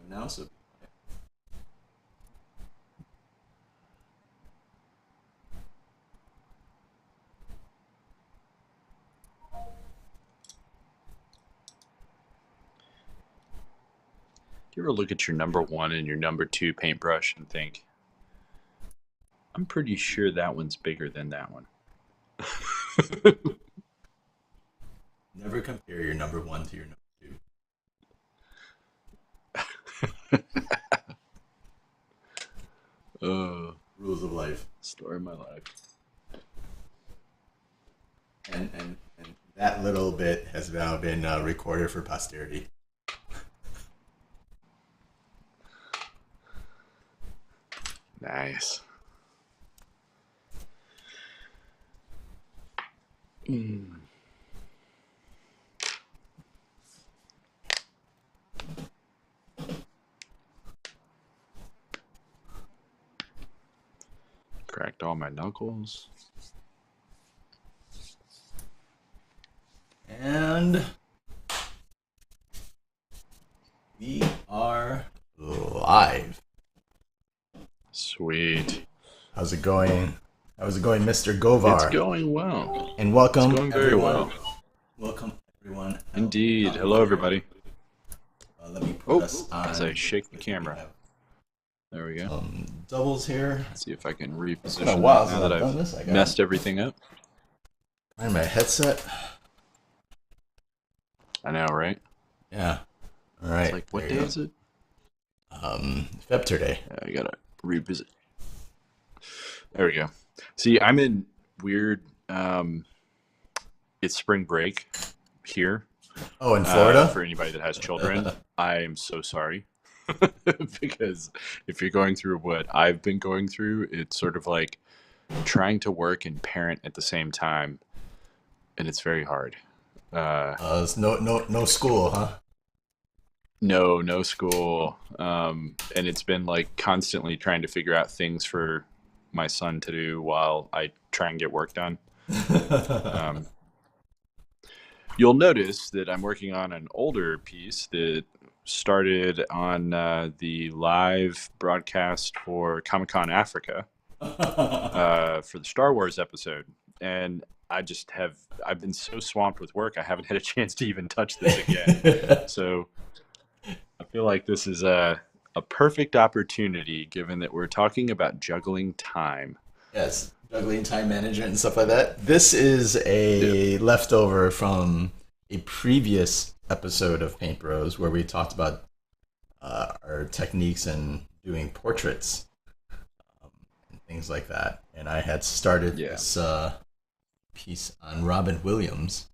Now, so Do you ever look at your number one and your number two paintbrush and think, I'm pretty sure that one's bigger than that one? never compare your number one to your number two. Oh, Rules of life. story of my life. And that little bit has now been recorded for posterity. Nice. Mm. Cracked all my knuckles. And we are live. Sweet. How's it going? How's it going, Mr. Govar? It's going well. And welcome, It's going very everyone. well. Welcome, everyone. Indeed. Hello, everybody. Let me put Oh, us on. as I shake the camera. There we go. Doubles here. Let's see if I can It's been reposition a while now since that I've done I've this. I got messed everything up. find my headset. I know, right? Yeah. All right. It's like, what day is it? Feb today. Yeah, I gotta revisit. There we go. See, I'm in weird. It's spring break here. Oh, in Florida? For anybody that has children, I am so sorry. Because if you're going through what I've been going through, it's sort of like trying to work and parent at the same time, and it's very hard. It's no school, huh? No school, and it's been like constantly trying to figure out things for my son to do while I try and get work done. You'll notice that I'm working on an older piece that started on the live broadcast for Comic Con Africa for the Star Wars episode, and I've been so swamped with work I haven't had a chance to even touch this again. So I feel like this is a perfect opportunity, given that we're talking about juggling time. Yes, juggling time management and stuff like that. This is a leftover from a previous episode of Paint Bros where we talked about our techniques in doing portraits and things like that. And I had started this piece on Robin Williams.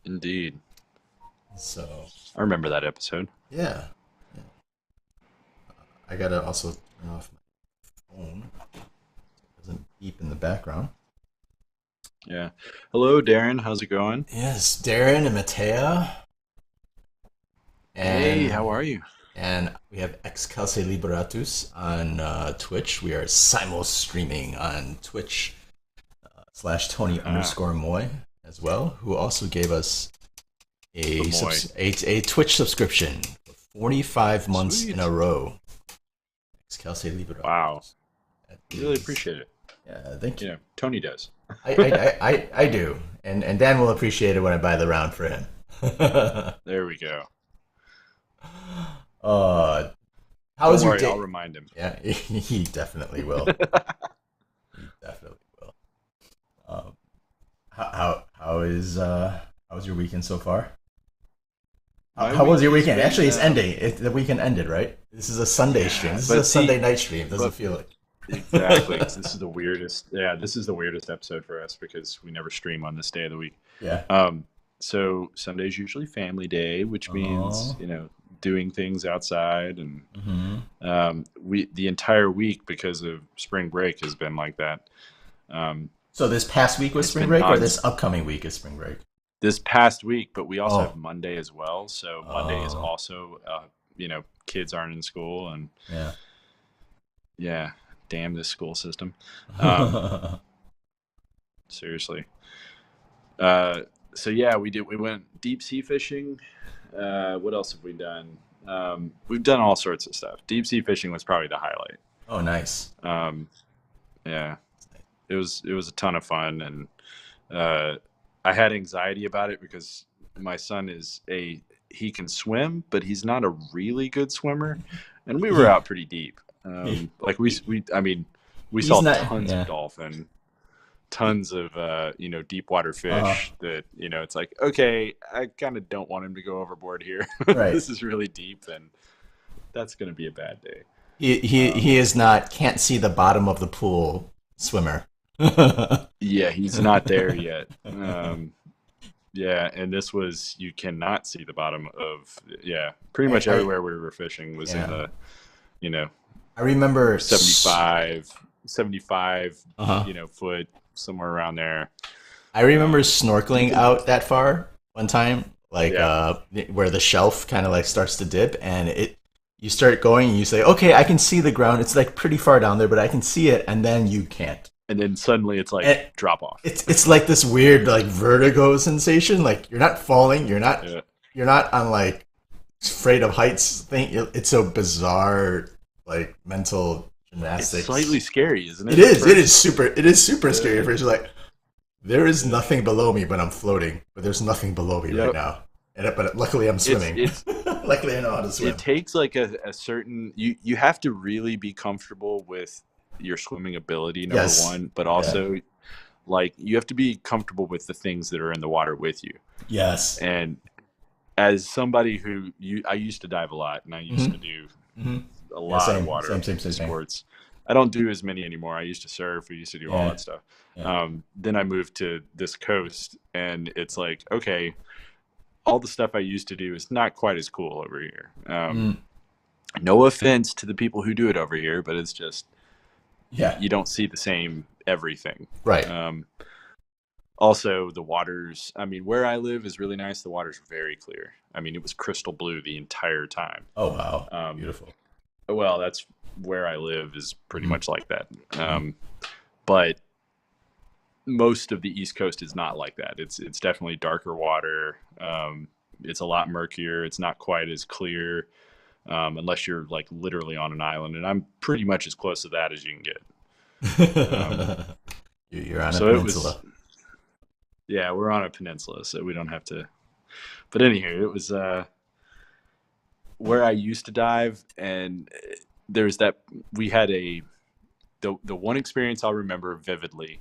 Indeed. So I remember that episode. yeah. I gotta also turn off my phone so it doesn't beep in the background. Yeah. Hello, Darren. How's it going? Yes, Darren and Matea. And, Hey, how are you? And we have Excalce Liberatus on Twitch. We are simul streaming on Twitch / Tony _Moy as well, who also gave us a Twitch subscription for 45 months Sweet. in a row. Excalce Liberatus. Wow. Really appreciate it. Yeah, thank you. You know, Tony does. I do, and Dan will appreciate it when I buy the round for him. There we go. How was Don't your worry, day? I'll remind him. Yeah, he definitely will. He definitely will. How was your weekend so far? How was your weekend? Actually, it's ending. The weekend ended, right? This is a Sunday stream. This is a Sunday night stream. Doesn't feel like. Exactly. This is the weirdest. Yeah, this is the weirdest episode for us because we never stream on this day of the week. Yeah. So Sunday's usually family day, which means doing things outside, and the entire week because of spring break has been like that. So this past week was spring break, or this upcoming week is spring break? This past week, but we also have Monday as well. So Monday is also, kids aren't in school, and damn this school system. Seriously. So yeah, we went deep sea fishing What else have we done? We've done all sorts of stuff. Deep sea fishing was probably the highlight. Oh, nice. Yeah, it was a ton of fun, and I had anxiety about it because my son he can swim, but he's not a really good swimmer, and we were out pretty deep. Like I mean, we saw tons of dolphin, tons of deep water fish that it's like, okay, I kind of don't want him to go overboard here. Right. This is really deep, and that's going to be a bad day. He is not, can't see the bottom of the pool swimmer. Yeah, he's not there yet. Yeah, and this was, you cannot see the bottom of, pretty much everywhere we were fishing was in the, I remember 75, foot, somewhere around there. I remember snorkeling out that far one time, like where the shelf kind of like starts to dip, and you start going and you say, okay, I can see the ground. It's like pretty far down there, but I can see it, and then you can't. And then suddenly it's like drop off. It's like this weird like vertigo sensation. Like you're not falling, you're not on like afraid of heights thing. It's so bizarre, like mental gymnastics. It's slightly scary, isn't it? It is super scary. First, you're like, there is nothing below me, but I'm floating. But there's nothing below me right now. But luckily I'm swimming. Luckily I know how to swim. It takes like a certain. You have to really be comfortable with your swimming ability, number one, but also like you have to be comfortable with the things that are in the water with you. Yes. And as somebody I used to dive a lot, and I used to do a lot of water sports. I don't do as many anymore. I used to surf. We used to do all that stuff. Then I moved to this coast, and it's like, okay, all the stuff I used to do is not quite as cool over here. No offense to the people who do it over here, but it's just, you don't see the same everything. Right. Also, the waters, I mean, where I live is really nice. The water's very clear. I mean, it was crystal blue the entire time. Oh, wow. Beautiful. Well, that's where I live is pretty much like that. But most of the East Coast is not like that. It's definitely darker water. It's a lot murkier. It's not quite as clear. Unless you're like literally on an island, and I'm pretty much as close to that as you can get. You're on a peninsula. We're on a peninsula, so we don't have to. But anywho, it was where I used to dive, and there's that we had the one experience I'll remember vividly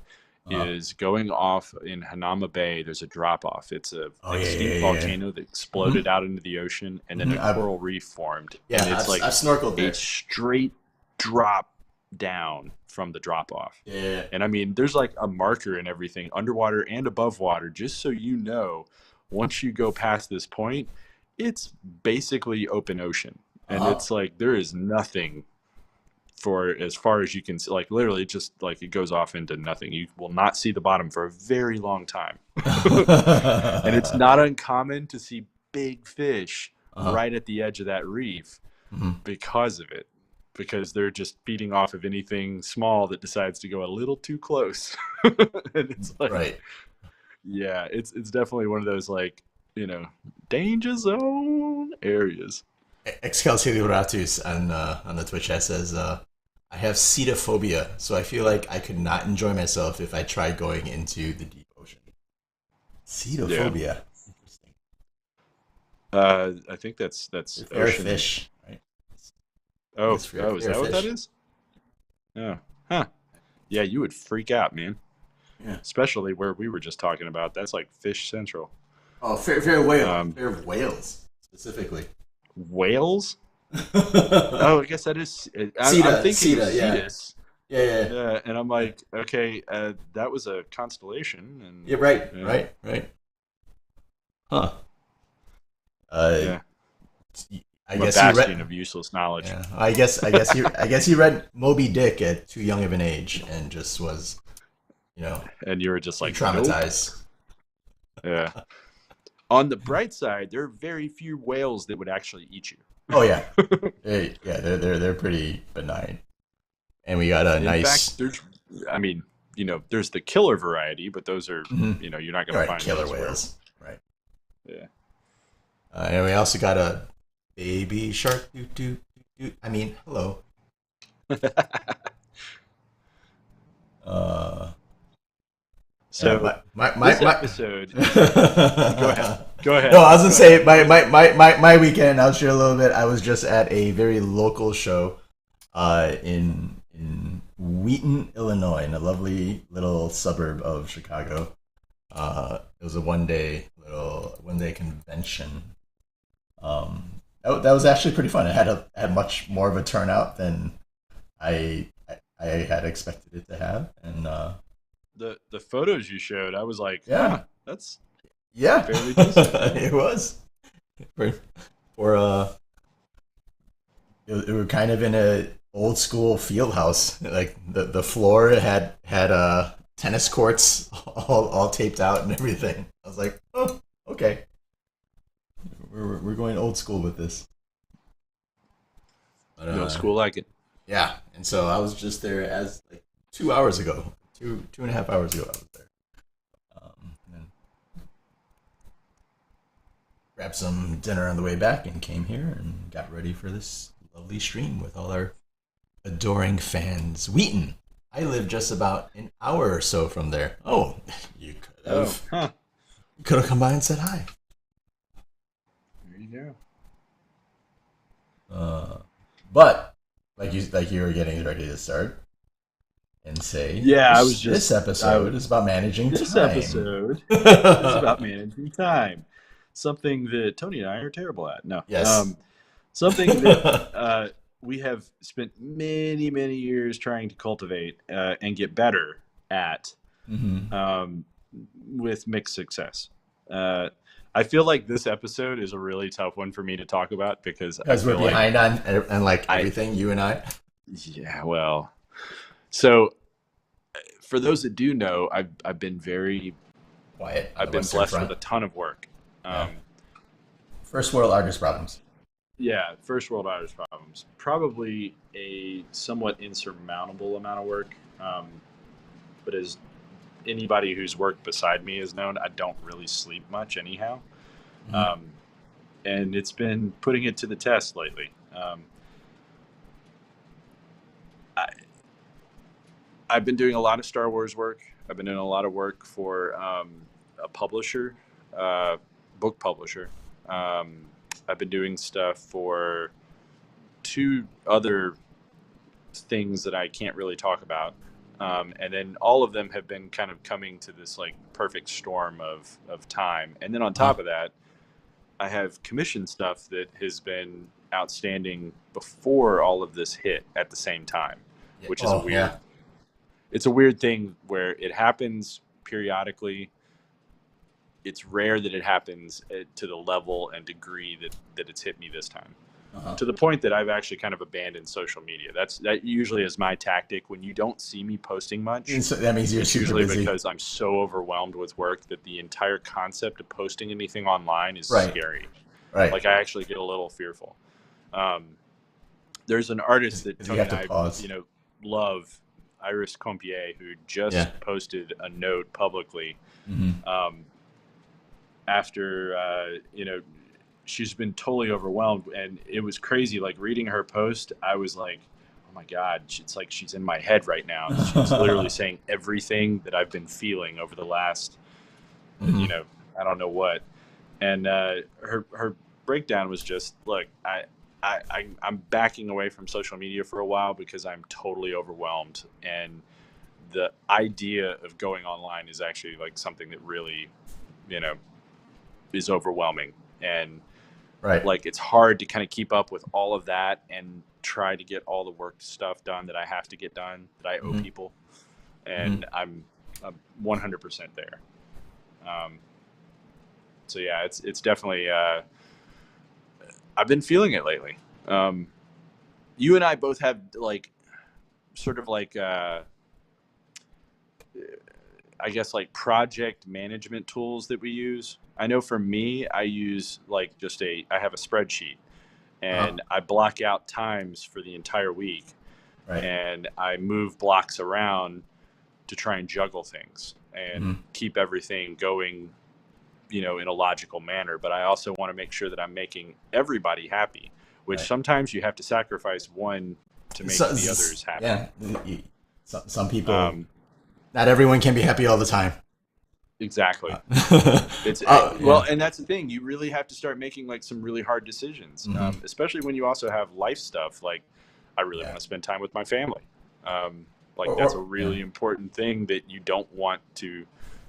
is going off in Hanama Bay. There's a drop off. It's a extinct volcano that exploded out into the ocean, and then a coral reef formed. Yeah, and it's I've snorkeled there. A straight drop down from the drop off. Yeah. And I mean, there's like a marker and everything underwater and above water, just so you know, once you go past this point, it's basically open ocean. And it's like there is nothing for as far as you can see, like literally just like it goes off into nothing. You will not see the bottom for a very long time. And it's not uncommon to see big fish right at the edge of that reef because of it, because they're just feeding off of anything small that decides to go a little too close. And it's like, it's definitely one of those like, danger zone areas. Excelsior Ratus on the Twitch chat says, I have cetophobia, so I feel like I could not enjoy myself if I tried going into the deep ocean. Cetophobia. Yeah. I think that's fair fish, right? Is that what that is? Oh, huh. Yeah, you would freak out, man. Yeah. Especially where we were just talking about. That's like fish central. Oh, fair whale. Fair whales, specifically. Whales? Oh, I guess that is. I'm thinking Cetus. Yeah. And I'm like, okay, that was a constellation. And yeah, right. Huh. I guess bastion of useless knowledge. Yeah. I guess you read Moby Dick at too young of an age and just was, and you were just like traumatized. Nope. Yeah. On the bright side, there are very few whales that would actually eat you. Oh yeah, they're pretty benign, and we got a nice. In fact, there's the killer variety, but those are you're not going to find killer whales, right? Yeah. And we also got a baby shark. I mean, hello. Uh, So this episode. Go ahead. Go ahead. No, I was gonna say my weekend. I'll share a little bit. I was just at a very local show, in Wheaton, Illinois, in a lovely little suburb of Chicago. It was a one day convention. That was actually pretty fun. It had much more of a turnout than I had expected it to have, and the photos you showed, I was like, yeah, that's fairly decent. It was for it were kind of in a old school field house. Like the floor had tennis courts all taped out and everything. I was like, oh, okay, we're going old school with this. But, no school like it. Yeah, and so I was just there as like 2 hours ago, 2.5 hours ago. I was there. And then grabbed some dinner on the way back and came here and got ready for this lovely stream with all our adoring fans. Wheaton. I live just about an hour or so from there. Oh, you could have. You could have come by and said hi. There you go. But like you were getting ready to start and say, yeah, I was just. This episode is about managing time. This episode is about managing time. Something that Tony and I are terrible at. No. Yes. Something that we have spent many, many years trying to cultivate and get better at, with mixed success. I feel like this episode is a really tough one for me to talk about because we're behind on like everything, you and I. Yeah, well, so for those that do know, I've been very quiet. I've been blessed with a ton of work. First world artist problems. Yeah, first world artist problems. Probably a somewhat insurmountable amount of work. But as anybody who's worked beside me has known, I don't really sleep much anyhow. And it's been putting it to the test lately. I've been doing a lot of Star Wars work. I've been doing a lot of work for a publisher, book publisher. I've been doing stuff for 2 other things that I can't really talk about. And then all of them have been kind of coming to this like perfect storm of time. And then on top of that, I have commissioned stuff that has been outstanding before all of this hit at the same time, which is it's a weird thing where it happens periodically. It's rare that it happens to the level and degree that it's hit me this time. To the point that I've actually kind of abandoned social media. That usually is my tactic when you don't see me posting much. So that means you're super usually busy. Because I'm so overwhelmed with work that the entire concept of posting anything online is scary. Right. Like I actually get a little fearful. There's an artist that Tony and I, love, Iris Compier, who just posted a note publicly. After she's been totally overwhelmed, and it was crazy. Like reading her post, I was like, oh my God, it's like she's in my head right now. She's literally saying everything that I've been feeling over the last, I don't know what. And her breakdown was just, look, I'm backing away from social media for a while because I'm totally overwhelmed. And the idea of going online is actually like something that really, is overwhelming. And like it's hard to kind of keep up with all of that and try to get all the work stuff done that I have to get done, that I owe people. And I'm 100% there. So yeah, it's definitely, I've been feeling it lately. You and I both have like, sort of like, I guess like project management tools that we use. I know for me, I use like I have a spreadsheet and I block out times for the entire week and I move blocks around to try and juggle things and keep everything going in a logical manner, but I also want to make sure that I'm making everybody happy, which Right. sometimes you have to sacrifice one to make So, the others happy. yeah, some people, Um, not everyone can be happy all the time. exactly. It's well, Yeah. and that's the thing. You really have to start making like some really hard decisions, Hmm. especially when you also have life stuff. Like, I really Yeah. want to spend time with my family. Um, like, that's a Yeah. really important thing that you don't want to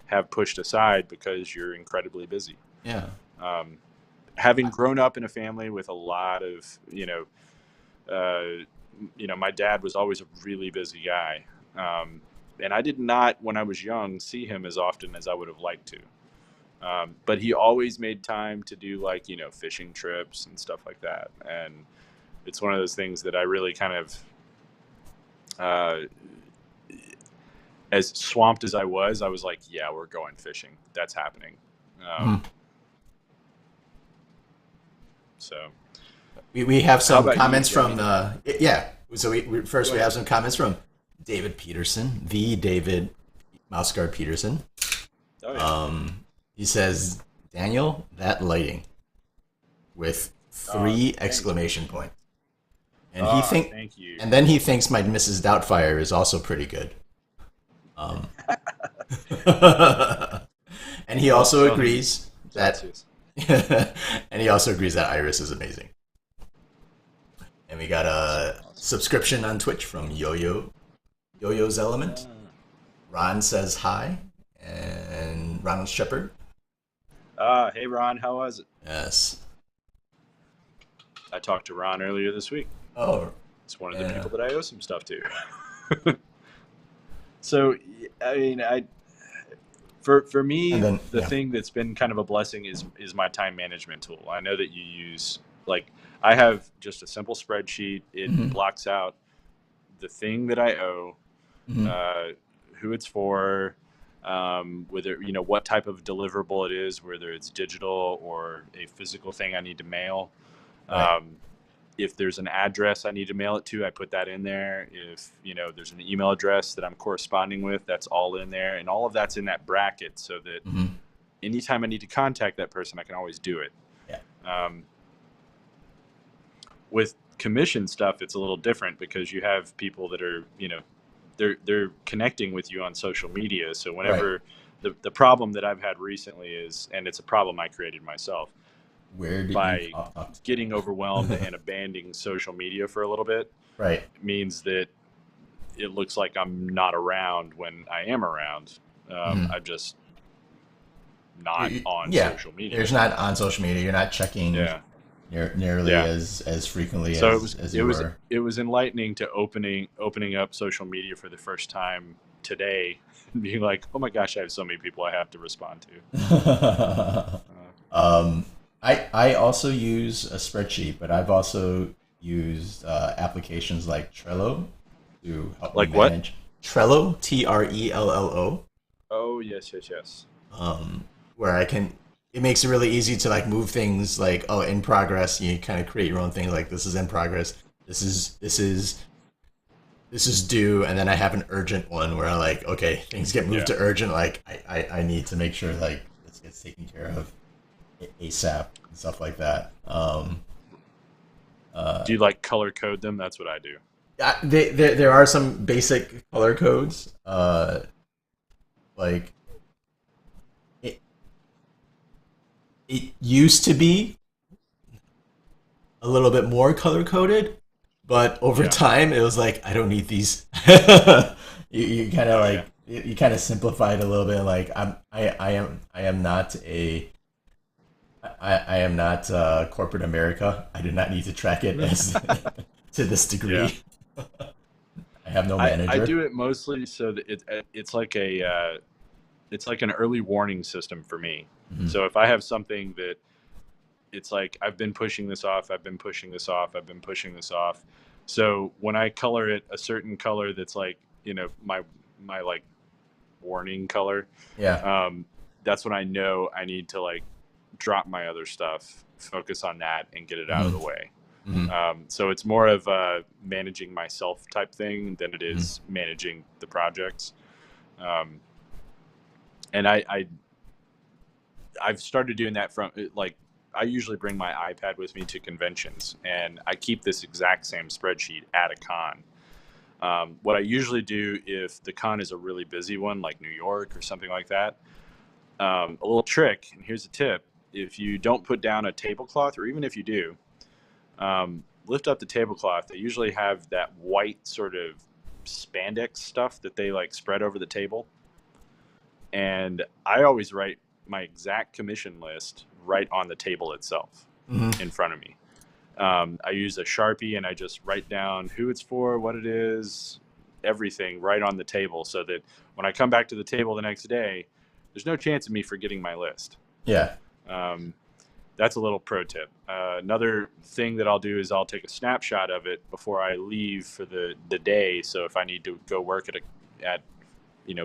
have pushed aside because you're incredibly busy. Yeah. Um, Having grown up in a family with a lot of, my dad was always a really busy guy. And I did not, when I was young, see him as often as I would have liked to. But he always made time to do like, fishing trips and stuff like that. And it's one of those things that I really kind of, uh, as swamped as I was like, yeah, we're going fishing. That's happening. Mhm. So We have how some about you? comments Do you have from anything? yeah. So first Go we have ahead. some comments from David Peterson, the David Mouseguard Peterson. Oh yeah. He says, Daniel, that lighting with three Thank you. exclamation points. Thank you. And then he thinks my Mrs. Doubtfire is also pretty good. Um, and he also Well, agrees that Celsius. and he also agrees that Iris is amazing. And we got a Awesome. subscription on Twitch from Yo-Yo's Element. Ron says hi, and Ronald Shepard. Hey Ron, how was it? Yes. I talked to Ron earlier this week. Oh, It's one of the yeah. people that I owe some stuff to. So, I mean, for me, And then the thing that's been kind of a blessing is my time management tool. I know that you use like I have just a simple spreadsheet. It Mhm. blocks out the thing that I owe, Mhm. who it's for, whether what type of deliverable it is, whether it's digital or a physical thing I need to mail. Right. If there's an address I need to mail it to, I put that in there. If there's an email address that I'm corresponding with, that's all in there, and all of that's in that bracket, so that Mhm. anytime I need to contact that person, I can always do it. Yeah. With commission stuff, it's a little different because you have people that are they're connecting with you on social media. So Right. whenever the problem that I've had recently is, and it's a problem I created myself, Where did by you talk to? getting overwhelmed and abandoning social media for a little bit, Right. means that it looks like I'm not around when I am around. Mhm. I'm just not on Yeah. social media. You're not on social media. You're not checking Yeah. nearly Yeah. as frequently So as you were. it was enlightening to opening up social media for the first time today and being like, oh my gosh, I have so many people I have to respond to. um, I also use a spreadsheet, but I've also used applications like Trello to help me Like what? manage. Trello, Trello, Oh yes. where I can. It makes it really easy to like move things like, oh, in progress. You kind of create your own thing like this is in progress. This is due, and then I have an urgent one where I like, okay, things get moved Yeah. to urgent. Like I need to make sure like this gets taken care of ASAP and stuff like that. Do you like color code them? That's what I do. There are some basic color codes. Like it, it used to be a little bit more color coded, but over Yeah. time it was like I don't need these. You kind of Oh like yeah. you kind of simplify it a little bit. Like I am not I am not corporate America. I do not need to track it as to this Yeah. degree. I have no I manager. do it mostly so that it's like it's like an early warning system for me. Mhm. So if I have something that it's like I've been pushing this off, I've been pushing this off, I've been pushing this off. So when I color it a certain color that's like, my like warning color, Yeah. that's when I know I need to like drop my other stuff, focus on that and get it out of the way. Hmm. So it's more of a managing myself type thing than it Hmm. is managing the projects. And I I've started doing that from like I usually bring my iPad with me to conventions, and I keep this exact same spreadsheet at a con. What I usually do if the con is a really busy one, like New York or something like that, a little trick, and here's a tip: if you don't put down a tablecloth, or even if you do, lift up the tablecloth. They usually have that white sort of spandex stuff that they like spread over the table, and I always write my exact commission list right on the table itself in front of me. I use a Sharpie and I just write down who it's for, what it is, everything right on the table, so that when I come back to the table the next day, there's no chance of me forgetting my list. Yeah. That's a little pro tip. Another thing that I'll do is I'll take a snapshot of it before I leave for the day. So if I need to go work at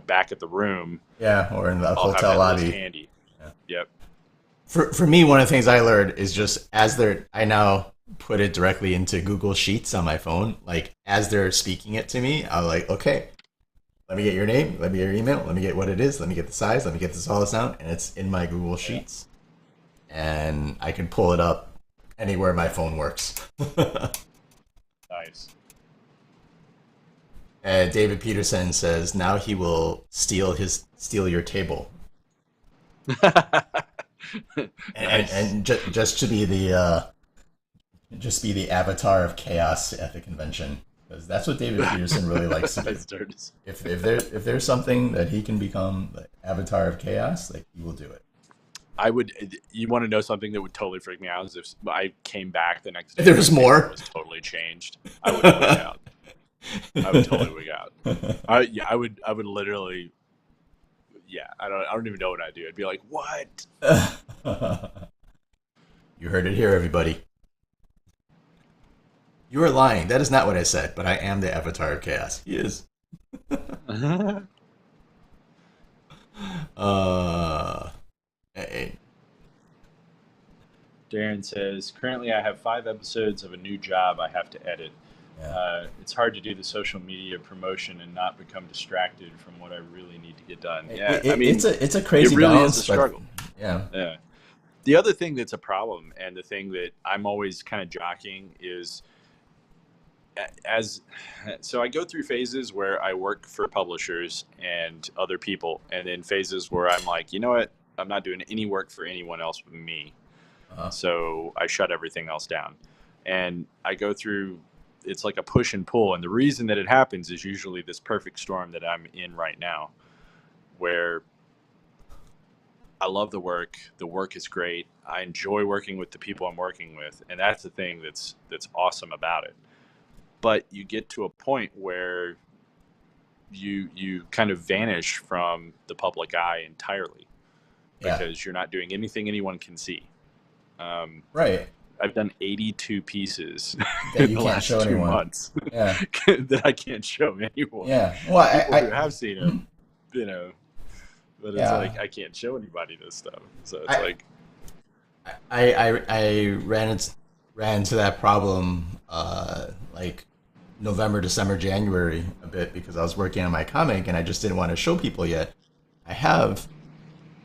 back at the room, or in the I'll hotel have that lobby. list handy. Yeah. Yep. For me, one of the things I learned is just I now put it directly into Google Sheets on my phone. Like as they're speaking it to me, I'm like, okay, let me get your name, let me get your email, let me get what it is, let me get the size, let me get all this out, and it's in my Google Sheets, and I can pull it up anywhere my phone works. Nice. David Peterson says now he will steal your table. and just to be the avatar of chaos at the convention, because that's what David Peterson really likes to do. If there's something that he can become the avatar of chaos, like he will do it. You want to know something that would totally freak me out is if I came back the next day. If there was more. It was totally changed. I would wig out. I would totally wig out. I would literally. Yeah, I don't even know what I'd do. I'd be like, what? You heard it here, everybody. You are lying. That is not what I said, but I am the avatar of chaos. He is. Darren says, currently I have 5 episodes of a new job I have to edit. Yeah. It's hard to do the social media promotion and not become distracted from what I really need to get done. Yeah, it's a crazy really balance. Is a struggle. Yeah. The other thing that's a problem, and the thing that I'm always kind of jockeying is, so I go through phases where I work for publishers and other people, and then phases where I'm like, you know what, I'm not doing any work for anyone else but me. So I shut everything else down, and I go through. It's like a push and pull, and the reason that it happens is usually this perfect storm that I'm in right now, where I love the work is great, I enjoy working with the people I'm working with, and that's the thing that's awesome about it. But you get to a point where you kind of vanish from the public eye entirely, because you're not doing anything anyone can see. Right. I've done 82 pieces that in the last 2 months that I can't show anyone. Yeah. Well, people who have seen them, but it's like I can't show anybody this stuff. So it's I ran into that problem like November, December, January a bit, because I was working on my comic and I just didn't want to show people yet. I have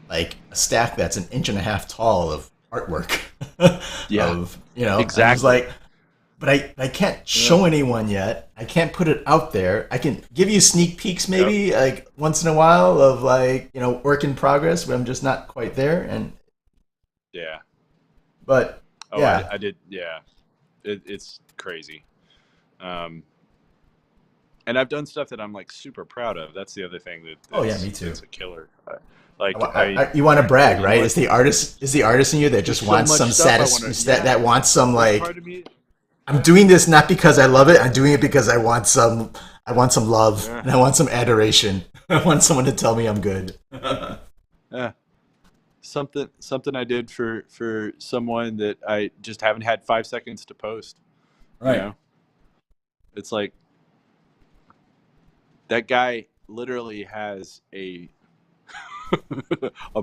like a stack that's 1.5 inches tall of artwork. Exactly. I was like, but I can't show anyone yet. I can't put it out there. I can give you sneak peeks maybe like once in a while of like, work in progress, but I'm just not quite there. And but I did. Yeah, it's crazy. And I've done stuff that I'm like super proud of. That's the other thing me too. It's a killer. You want to brag, right? Is the artist in you that just wants some satisfaction, that wants some like, I'm doing this not because I love it. I'm doing it because I want some love and I want some adoration. I want someone to tell me I'm good. Something I did for someone that I just haven't had 5 seconds to post. Right. It's like that guy literally has a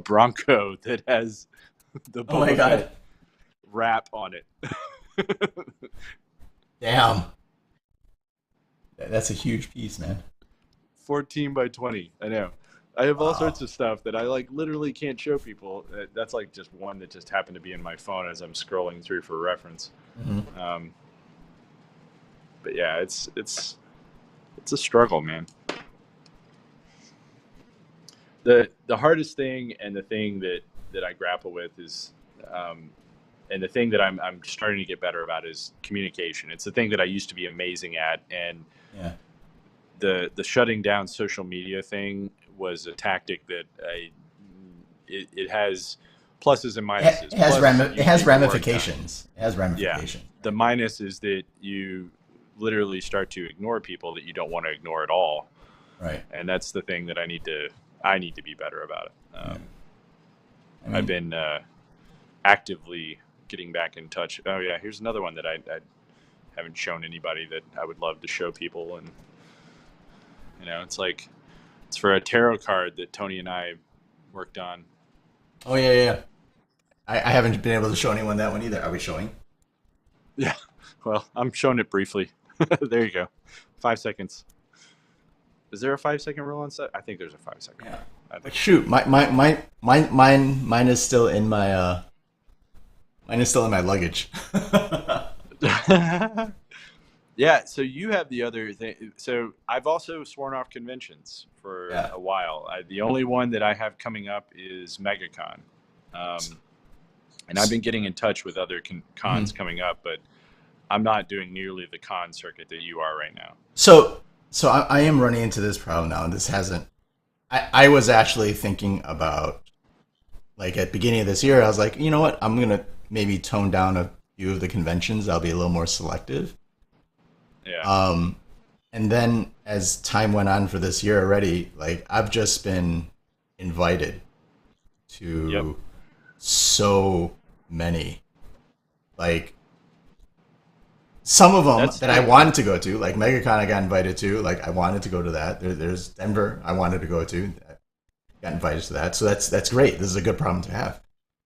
Bronco that has the Boba Fett wrap on it. Damn. That's a huge piece, man. 14 by 20. I know. I have all Wow. sorts of stuff that I like literally can't show people. That's like just one that just happened to be in my phone as I'm scrolling through for reference. Hmm. Um, but yeah, it's a struggle, man. The hardest thing and the thing that I grapple with is, and the thing that I'm starting to get better about is communication. It's the thing that I used to be amazing at, and Yeah. the shutting down social media thing was a tactic that it has pluses and minuses. Plus, It you has get your work done. ramifications. It has Yeah. ramifications. The minus is that you literally start to ignore people that you don't want to ignore at all, Right. and that's the thing that I need to be better about. Yeah. I I've mean, been actively getting back in touch. Oh yeah, here's another one that I haven't shown anybody that I would love to show people, and it's like it's for a tarot card that Tony and I worked on. oh yeah, yeah. I haven't been able to show anyone that one either. Are we showing? Yeah, well, I'm showing it briefly. There you go. 5 seconds. Is there a 5 second rule on set? I think there's a 5 second. Yeah. I think. Shoot, mine is still in my mine is still in my luggage. Yeah, so you have the other thing. So I've also sworn off conventions for Yeah. a while. The only one that I have coming up is MegaCon. And I've been getting in touch with other cons coming up, but I'm not doing nearly the con circuit that you are right now. So I am running into this problem now, and this hasn't. I was actually thinking about, like, at the beginning of this year, I was like, you know what, I'm gonna maybe tone down a few of the conventions. I'll be a little more selective. Yeah. And then as time went on for this year already, like, I've just been invited to Yep. so many, like, some of them That's that I wanted to go to, like MegaCon, I got invited to. Like, I wanted to go to that. There's Denver, I wanted to go to. I got invited to that, so that's great. This is a good problem to have.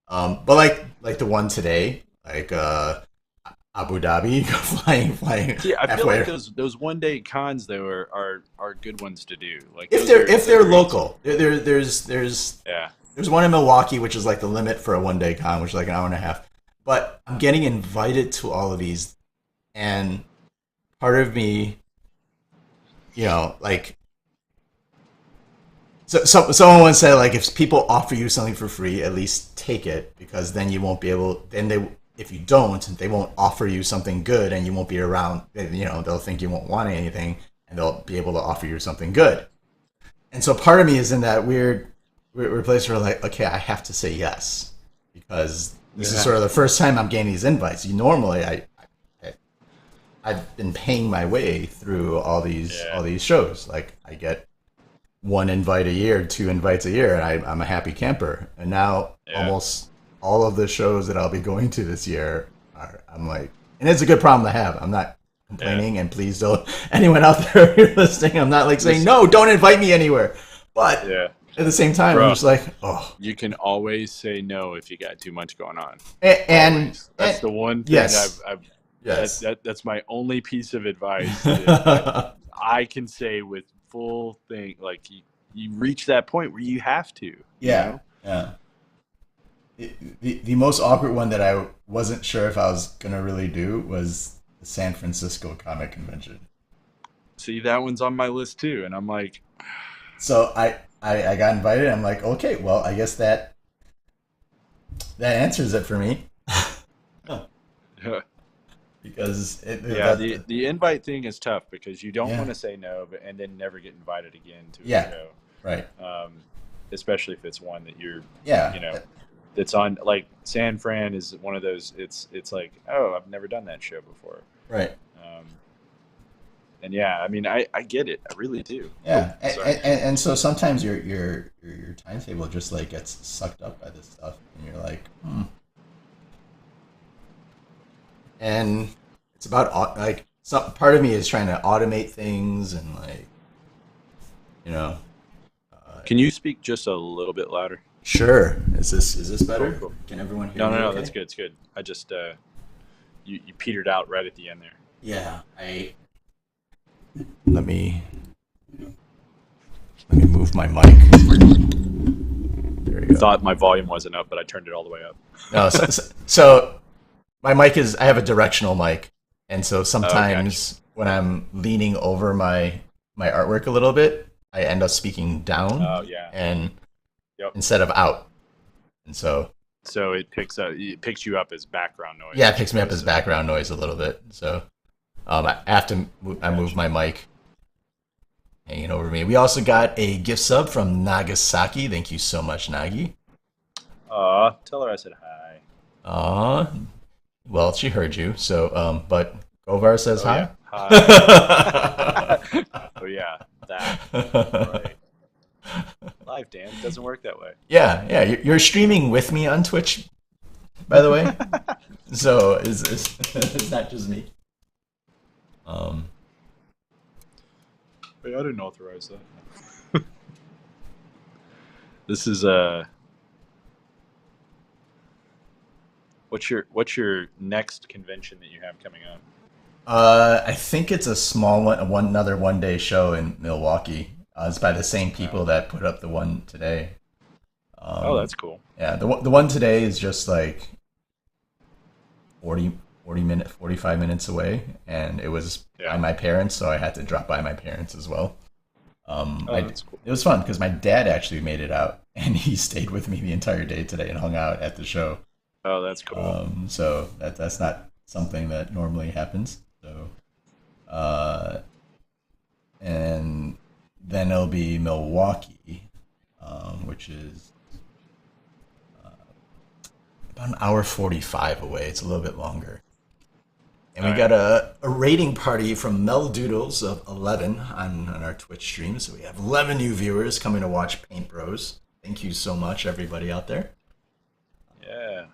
But like the one today, like Abu Dhabi, flying. Yeah, I feel halfway. like those 1 day cons though are good ones to do. Like If those they're great. local, there's Yeah. one in Milwaukee, which is like the limit for a 1 day con, which is like an hour and a half. But I'm getting invited to all of these, and part of me, like, someone once said, like, if people offer you something for free, at least take it, because then you won't be able. If you don't, they won't offer you something good, and you won't be around. They'll think you won't want anything, and they'll be able to offer you something good. And so part of me is in that weird place where, like, okay, I have to say yes, because this is sort of the first time I'm getting these invites. Normally, I've been paying my way through all these shows. Like, I get one invite a year, 2 invites a year, and I'm a happy camper. And now almost all of the shows that I'll be going to this year I'm like, and it's a good problem to have. I'm not complaining, and please don't, anyone out there who's listening, I'm not like saying, no, don't invite me anywhere. But at the same time, I'm just like, oh. You can always say no if you got too much going on. And that's the one thing yes. Yes. That's my only piece of advice that I can say with full thing. Like, you reach that point where you have to. Yeah. The most awkward one that I wasn't sure if I was gonna really do was the San Francisco Comic Convention. See, that one's on my list too, and I'm like, so I got invited. I'm like, okay, well, I guess that answers it for me. Because the invite thing is tough, because you don't want to say no, and then never get invited again to a show. Right. Especially if it's one that you're that's on, like San Fran is one of those. It's like, oh, I've never done that show before. Right. And I mean, I get it. I really do. Yeah. And so sometimes your timetable just, like, gets sucked up by this stuff, and you're like, And it's about, like, some part of me is trying to automate things, and, like, Can you speak just a little bit louder? Sure. Is this better? Cool. Can everyone hear me? No, okay? that's good. It's good. I just you petered out right at the end there. Yeah. Let me. Let me move my mic. There we go. Thought my volume wasn't up, but I turned it all the way up. No, so my mic is, I have a directional mic. And so sometimes when I'm leaning over my artwork a little bit, I end up speaking down and instead of out. And so it picks you up as background noise. Yeah, it picks me up as background noise a little bit. So I have to move my mic hanging over me. We also got a gift sub from Nagasaki. Thank you so much, Nagi. Tell her I said hi. Well, she heard you. So, but Govar says hi. Yeah. Hi. Oh yeah, that. Right. Live, Dan. Doesn't work that way. Yeah. You're streaming with me on Twitch, by the way. So it's not just me. Wait, I didn't authorize that. This is what's your next convention that you have coming up? I think it's a small another one-day show in Milwaukee. It's by the same people that put up the one today. That's cool. Yeah, the one today is just like 45 minutes away, and it was by my parents, so I had to drop by my parents as well. That's cool. It was fun because my dad actually made it out, and he stayed with me the entire day today and hung out at the show. Oh, that's cool. So that's not something that normally happens. So, and then it'll be Milwaukee, which is about an hour 45 away. It's a little bit longer. And we got a rating party from Mel Doodles of 11 on our Twitch stream. So we have 11 new viewers coming to watch Paint Bros. Thank you so much, everybody out there. Yeah.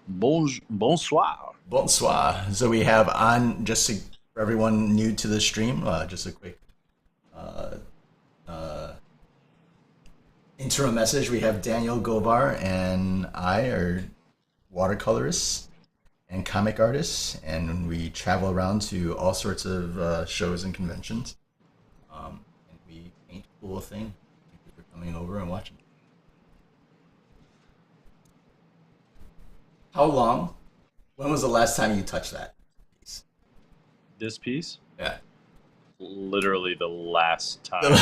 Bonsoir. Bonsoir. So we have on, for everyone new to the stream, just a quick intro message. We have Daniel Govar and I are watercolorists and comic artists, and we travel around to all sorts of shows and conventions. And we paint cool things. Thank you for coming over and watching. How long? When was the last time you touched that piece? This piece? Yeah. Literally the last time we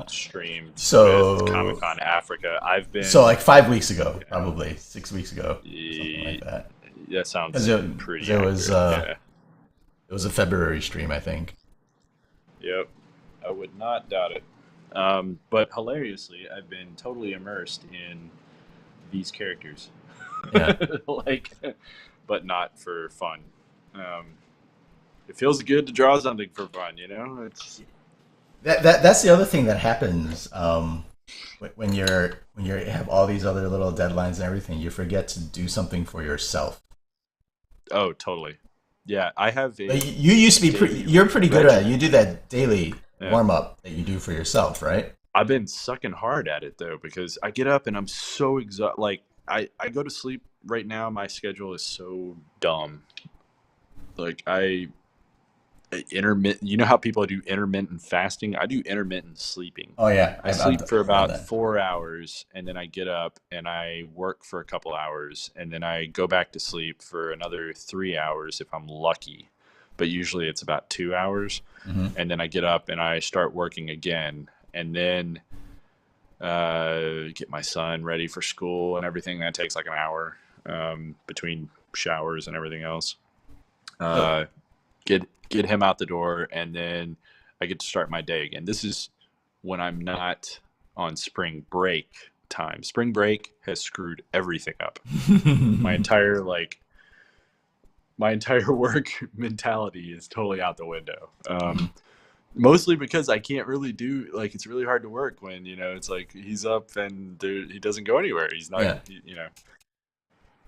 streamed with Comic Con Africa. I've been like 5 weeks ago, probably 6 weeks ago, something like that. That sounds pretty. It was it was a February stream, I think. Yep, I would not doubt it. But hilariously, I've been totally immersed in these characters. Yeah. But not for fun. It feels good to draw something for fun, you know. It's that's the other thing that happens when you have all these other little deadlines and everything. You forget to do something for yourself. Oh, totally. Yeah, I have. You used to be you're pretty good at it. You do that daily warm up that you do for yourself, right? I've been sucking hard at it though, because I get up and I'm so exhausted. Like I go to sleep right now. My schedule is so dumb. Like intermittent. You know how people do intermittent fasting? I do intermittent sleeping. Oh yeah, I sleep for about 4 hours, and then I get up and I work for a couple hours, and then I go back to sleep for another 3 hours if I'm lucky. But usually it's about 2 hours, and then I get up and I start working again, and then get my son ready for school and everything. That takes like an hour between showers and everything else. Get him out the door, and then I get to start my day again. This is when I'm not on spring break time. Spring break has screwed everything up. my entire work mentality is totally out the window. Mostly because I can't really do, like, it's really hard to work when, you know, it's like he's up and he doesn't go anywhere. He's not, you know.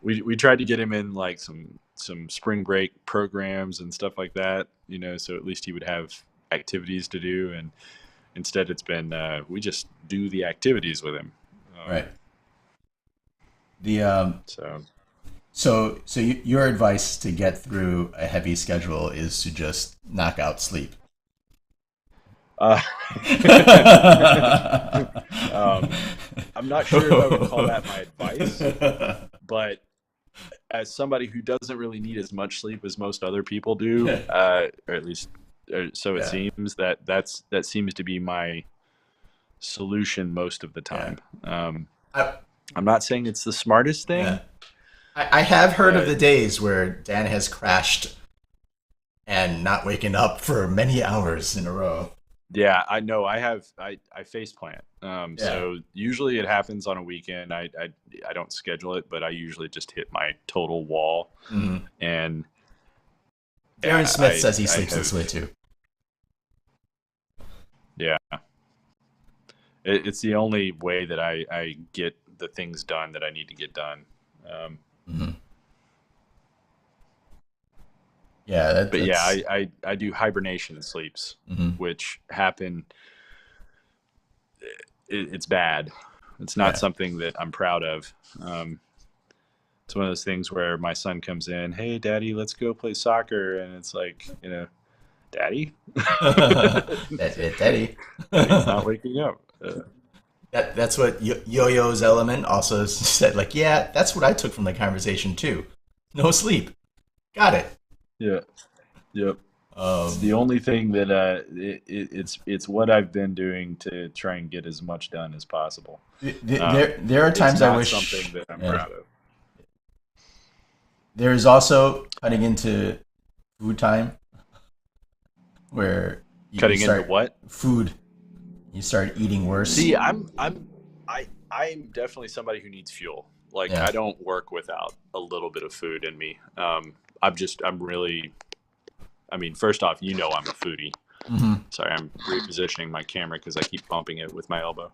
We tried to get him in like some spring break programs and stuff like that, you know, so at least he would have activities to do. And instead it's been we just do the activities with him. Right. So your advice to get through a heavy schedule is to just knock out sleep. Uh, I'm not sure if I would call that my advice, but as somebody who doesn't really need as much sleep as most other people do, or at least so it seems, that seems to be my solution most of the time. I'm not saying it's the smartest thing. Yeah. I have heard of the days where Dan has crashed and not waking up for many hours in a row. Yeah, I know. I face plant. So usually it happens on a weekend. I don't schedule it, but I usually just hit my total wall. Mm-hmm. And Darren Smith says he sleeps this way too. Yeah. It's the only way that I get the things done that I need to get done. Mm-hmm. Yeah, but yeah, I do hibernation sleeps, which happen. It's bad. It's not something that I'm proud of. It's one of those things where my son comes in, hey, Daddy, let's go play soccer. And it's like, Daddy? Daddy. He's not waking up. That's what Yo-Yo's Element also said. Like, yeah, that's what I took from the conversation too. No sleep. Got it. Yeah. Yep. It's the only thing that it's what I've been doing to try and get as much done as possible. There are times I wish something that I'm proud of. There is also cutting into food time, where cutting into what? Food. You start eating worse. See, I'm definitely somebody who needs fuel. Like I don't work without a little bit of food in me. I mean, first off, I'm a foodie. Mm-hmm. Sorry, I'm repositioning my camera because I keep bumping it with my elbow.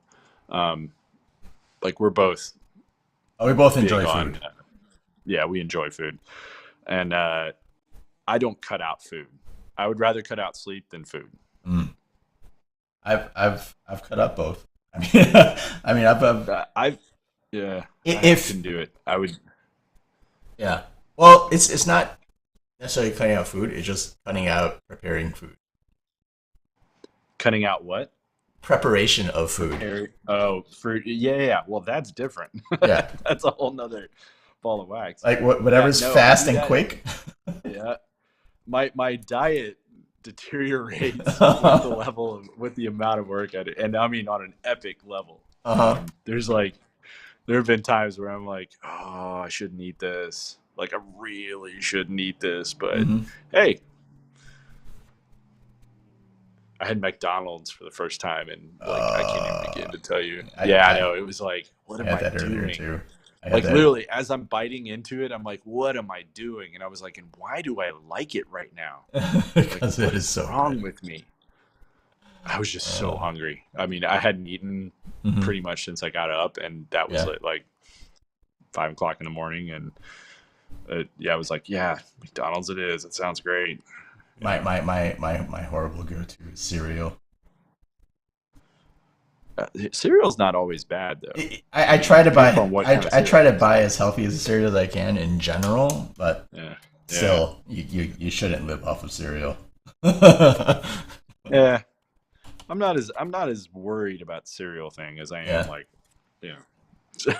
Like we're both. Oh, we both enjoy food. Yeah, we enjoy food, and I don't cut out food. I would rather cut out sleep than food. Mm. I've cut out both. I can do it. I would. Yeah. Well, it's not necessarily cutting out food. It's just cutting out preparing food. Cutting out what? Preparation of food. Oh, fruit. Yeah. Well, that's different. Yeah. That's a whole nother ball of wax. Like whatever's fast and quick. Yeah. My diet deteriorates with the amount of work I do, and I mean on an epic level. There have been times where I'm like, oh, I shouldn't eat this. Like I really shouldn't eat this, but hey, I had McDonald's for the first time, and I can't even begin to tell you. I know it was like, what am I doing? Like literally, as I'm biting into it, I'm like, "What am I doing?" And I was like, "And why do I like it right now? Because it is so wrong with me." I was just so hungry. I mean, I hadn't eaten pretty much since I got up, and that was like 5 o'clock in the morning. And I was like, "Yeah, McDonald's it is. It sounds great." My horrible go-to is cereal. Cereal's not always bad though. I try to buy. I try to buy as healthy as a cereal as I can in general, but still, you shouldn't live off of cereal. Yeah, I'm not as worried about the cereal thing as I am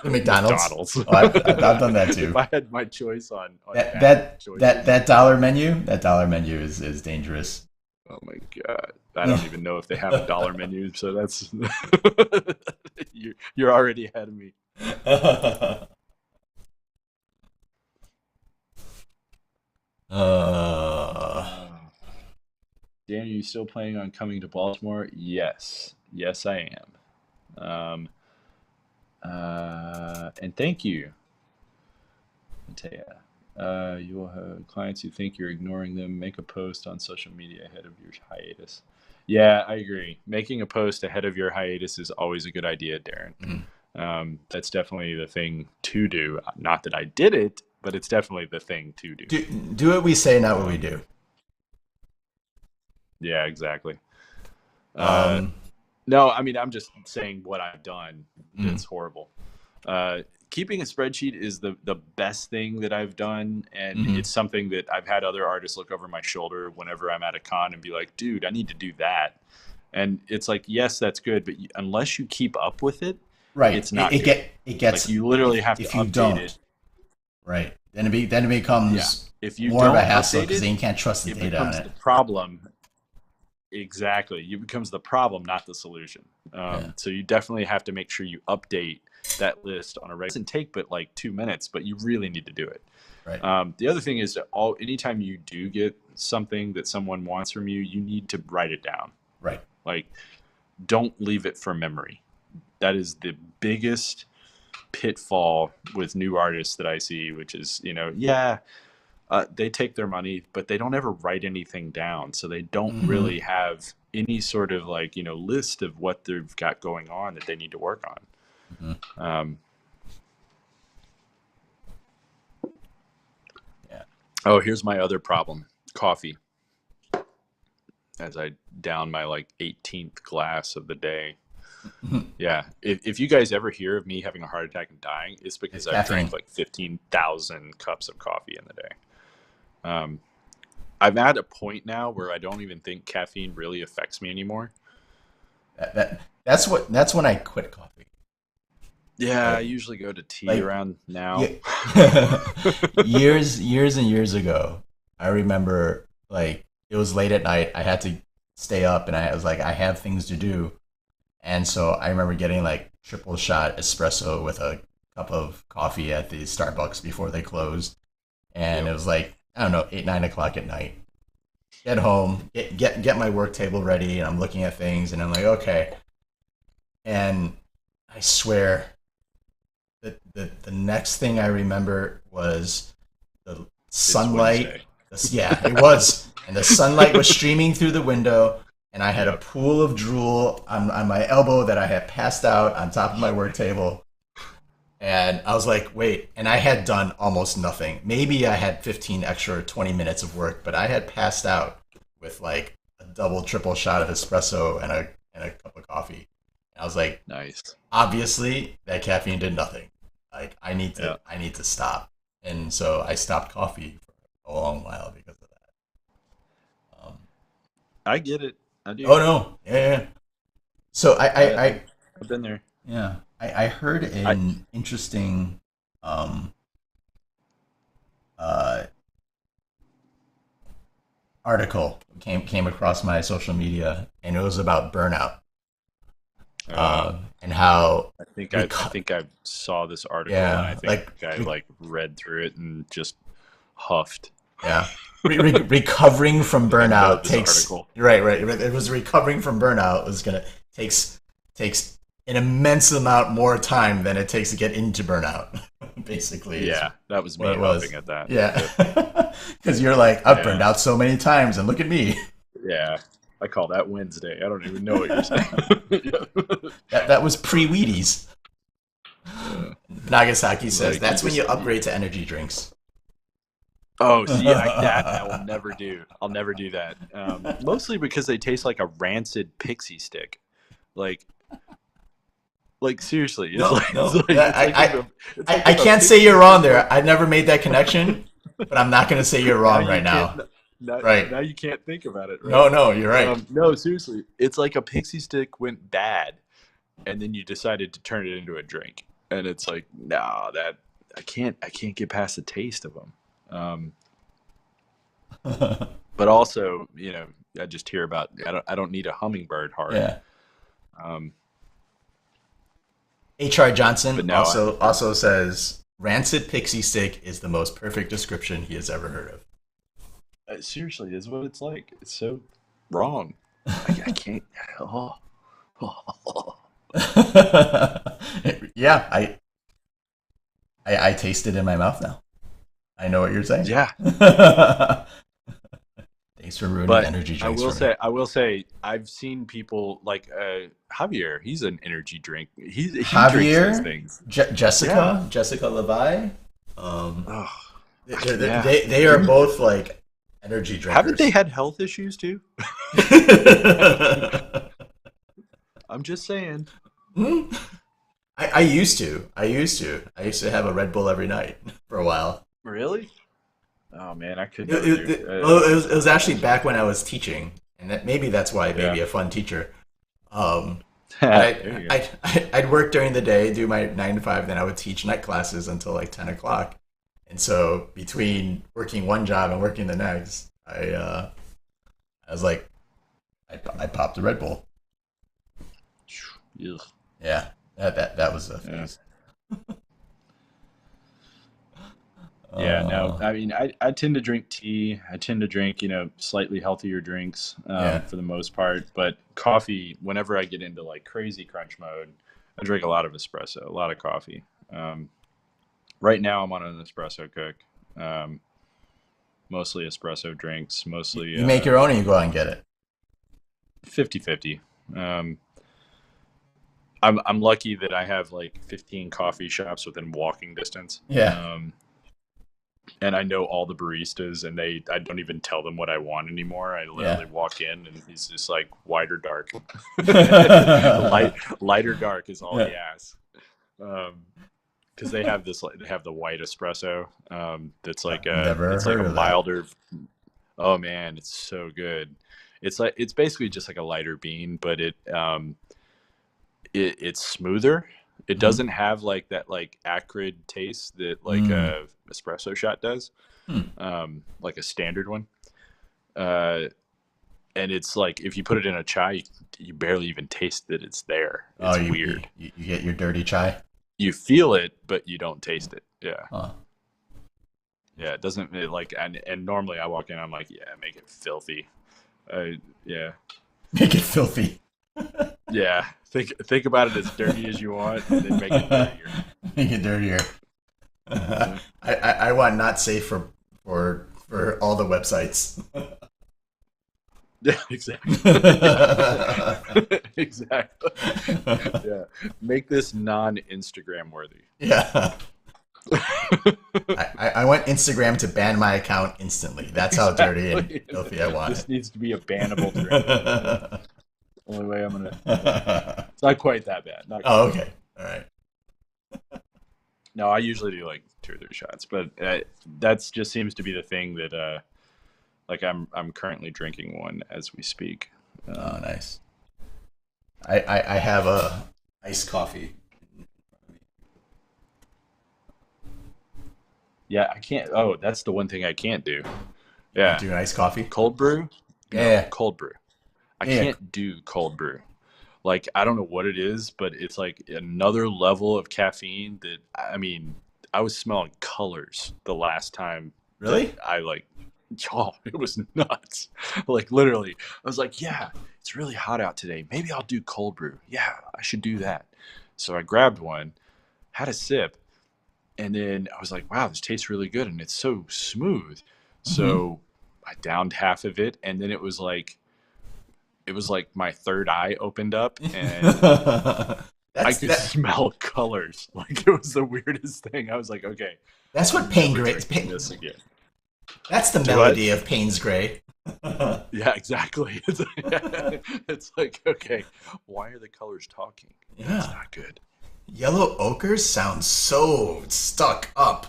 McDonald's. Oh, I've done that too. If I had my choice on that dollar menu, is dangerous. Oh my god. I don't even know if they have a dollar menu, so that's you're already ahead of me. Dan, are you still planning on coming to Baltimore? Yes, I am. And thank you, Matea. You will have clients who think you're ignoring them. Make a post on social media ahead of your hiatus. Yeah, I agree. Making a post ahead of your hiatus is always a good idea, Darren. That's definitely the thing to do. Not that I did it, but it's definitely the thing to do. Do what we say, not what we do. Yeah, exactly. No, I mean, I'm just saying what I've done. It's horrible. Keeping a spreadsheet is the best thing that I've done, and it's something that I've had other artists look over my shoulder whenever I'm at a con and be like, dude, I need to do that. And it's like, yes, that's good, but unless you keep up with it, Right. it's not good. It Like gets you literally have to if you update it. don't. Right. Then it Yeah. becomes If you more of a don't hassle update because it, then you can't trust the it data on becomes it. the problem. Exactly. It becomes the problem, not the solution. Yeah. So you definitely have to make sure you update that list on a regular. It doesn't take but like 2 minutes, but you really need to do it. Right. The other thing is that anytime you do get something that someone wants from you, you need to write it down. Right. Like, don't leave it for memory. That is the biggest pitfall with new artists that I see, which is, they take their money, but they don't ever write anything down. So they don't really have any sort of list of what they've got going on that they need to work on. Yeah. Oh, here's my other problem. Coffee. As I down my 18th glass of the day. Yeah. If you guys ever hear of me having a heart attack and dying, it's because I drank 15,000 cups of coffee in the day. I'm at a point now where I don't even think caffeine really affects me anymore. That's when I quit coffee. Yeah, I usually go to tea around now. Yeah. years and years ago, I remember it was late at night. I had to stay up, and I was like, I have things to do. And so I remember getting triple shot espresso with a cup of coffee at the Starbucks before they closed. And It was I don't know, 8, 9 o'clock at night. Get home, get my work table ready, and I'm looking at things, and I'm like, okay. And I swear that the next thing I remember was the sunlight. Yeah, it was. And the sunlight was streaming through the window, and I had a pool of drool on my elbow that I had passed out on top of my work table. And I was like, wait, and I had done almost nothing. Maybe I had 15 extra 20 minutes of work, but I had passed out with a double, triple shot of espresso and a cup of coffee. And I was like, nice. Obviously, that caffeine did nothing. I need to stop. And so I stopped coffee for a long while because of that. I get it. I do. Oh no, yeah. So I've been there. Yeah, I heard an interesting article came across my social media, and it was about burnout and how I think I saw this article. Yeah, and I think I read through it and just huffed. Yeah. Recovering from burnout takes right. It was recovering from burnout was takes an immense amount more time than it takes to get into burnout. Basically, yeah, that was me hoping at that. Yeah, because you're I've burned out so many times, and look at me. Yeah, I call that Wednesday. I don't even know what you're saying. that was pre-Wheaties. Nagasaki says that's when you upgrade to energy drinks. Oh, see, that I will never do. I'll never do that. Mostly because they taste like a rancid pixie stick. Seriously. I can't say you're wrong there. I never made that connection, but I'm not going to say you're wrong right now. Right. Now you can't think about it. Right? No, you're right. No, seriously. It's like a pixie stick went bad, and then you decided to turn it into a drink. And it's no, that I can't get past the taste of them. But also, I just hear about I don't need a hummingbird heart. Yeah. H.R. Johnson also says rancid pixie stick is the most perfect description he has ever heard of. Seriously, is what it's like. It's so wrong. I can't. Yeah, I taste it in my mouth now. I know what you're saying. Yeah. Thanks for ruining energy drinks. I will say, I've seen people Javier. He's an energy drink. He Javier, drinks these things. Jessica Levi. They are both energy drinkers. Haven't they had health issues too? I'm just saying. I used to have a Red Bull every night for a while. Really? Oh man, I couldn't. It was actually back when I was teaching, and maybe that's why I made me a fun teacher. Um, There you go. I'd work during the day, do my 9 to 5, then I would teach night classes until like 10 o'clock. And so between working one job and working the next, I was like, I popped a Red Bull. Ugh. Yeah, that was a Yeah. phase. Yeah, no, Uh, I mean, I tend to drink tea. I tend to drink, slightly healthier drinks yeah, for the most part. But coffee, whenever I get into like crazy crunch mode, I drink a lot of espresso, a lot of coffee. Um, right now, I'm on an espresso cook. Um, mostly espresso drinks, mostly you make your own, or you go out and get it. 50-50. Um, I'm lucky that I have like 15 coffee shops within walking distance. Yeah. And I know all the baristas, and I don't even tell them what I want anymore. I Yeah. literally walk in, and he's just like, white or dark. Light or dark is all he asks. Because they have this, like, they have the white espresso. That's like Never it's like heard a of that. milder. Oh man, it's so good. It's basically just like a lighter bean, but it's smoother. It Hmm. doesn't have like that like acrid taste that like Mm. a espresso shot does, Hmm. like a standard one. Uh, and it's like if you put it in a chai, you barely even taste that it's there. Oh, It's you, weird. you get your dirty chai. You feel it, but you don't taste it. Yeah, Huh. yeah. It doesn't like and normally I walk in, I'm like, yeah, make it filthy. Yeah, Make it filthy. yeah. Think about it as dirty as you want, and then make it dirtier. Make it dirtier. Yeah. I want not safe for all the websites. Yeah, exactly. Exactly. Yeah. Make this non-Instagram worthy. Yeah. I want Instagram to ban my account instantly. That's how dirty and Exactly. filthy I want This needs to be a bannable drink. it. Only way I'm gonna. Yeah. It's not quite that bad. Not Oh, quite. okay. All right. No, I usually do like 2 or 3 shots, but that's just seems to be the thing that like I'm currently drinking one as we speak. Oh, nice. I have a iced coffee. Yeah, I can't. Oh, that's the one thing I can't do. Yeah, Do an iced coffee? cold brew. No, Yeah. cold brew. I Yeah. Yeah. can't do cold brew. Like I don't know what it is, but it's like another level of caffeine that I mean, I was smelling colors the last time that Really? I like oh, it was nuts. Like literally, I was like, yeah, it's really hot out today. Maybe I'll do cold brew. Yeah, I should do that. So I grabbed one, had a sip, and then I was like, wow, this tastes really good and it's so smooth. Hmm. So I downed half of it, and then it was like my third eye opened up and I That's could that. smell colors. Like it was the weirdest thing. I was like, okay, That's what I'm Pain never Gray. drinking this again. That's the Do what? melody of Payne's Gray. Yeah, exactly. It's like, okay, why are the colors talking? That's Yeah. not good. Yellow ochre sounds so stuck up.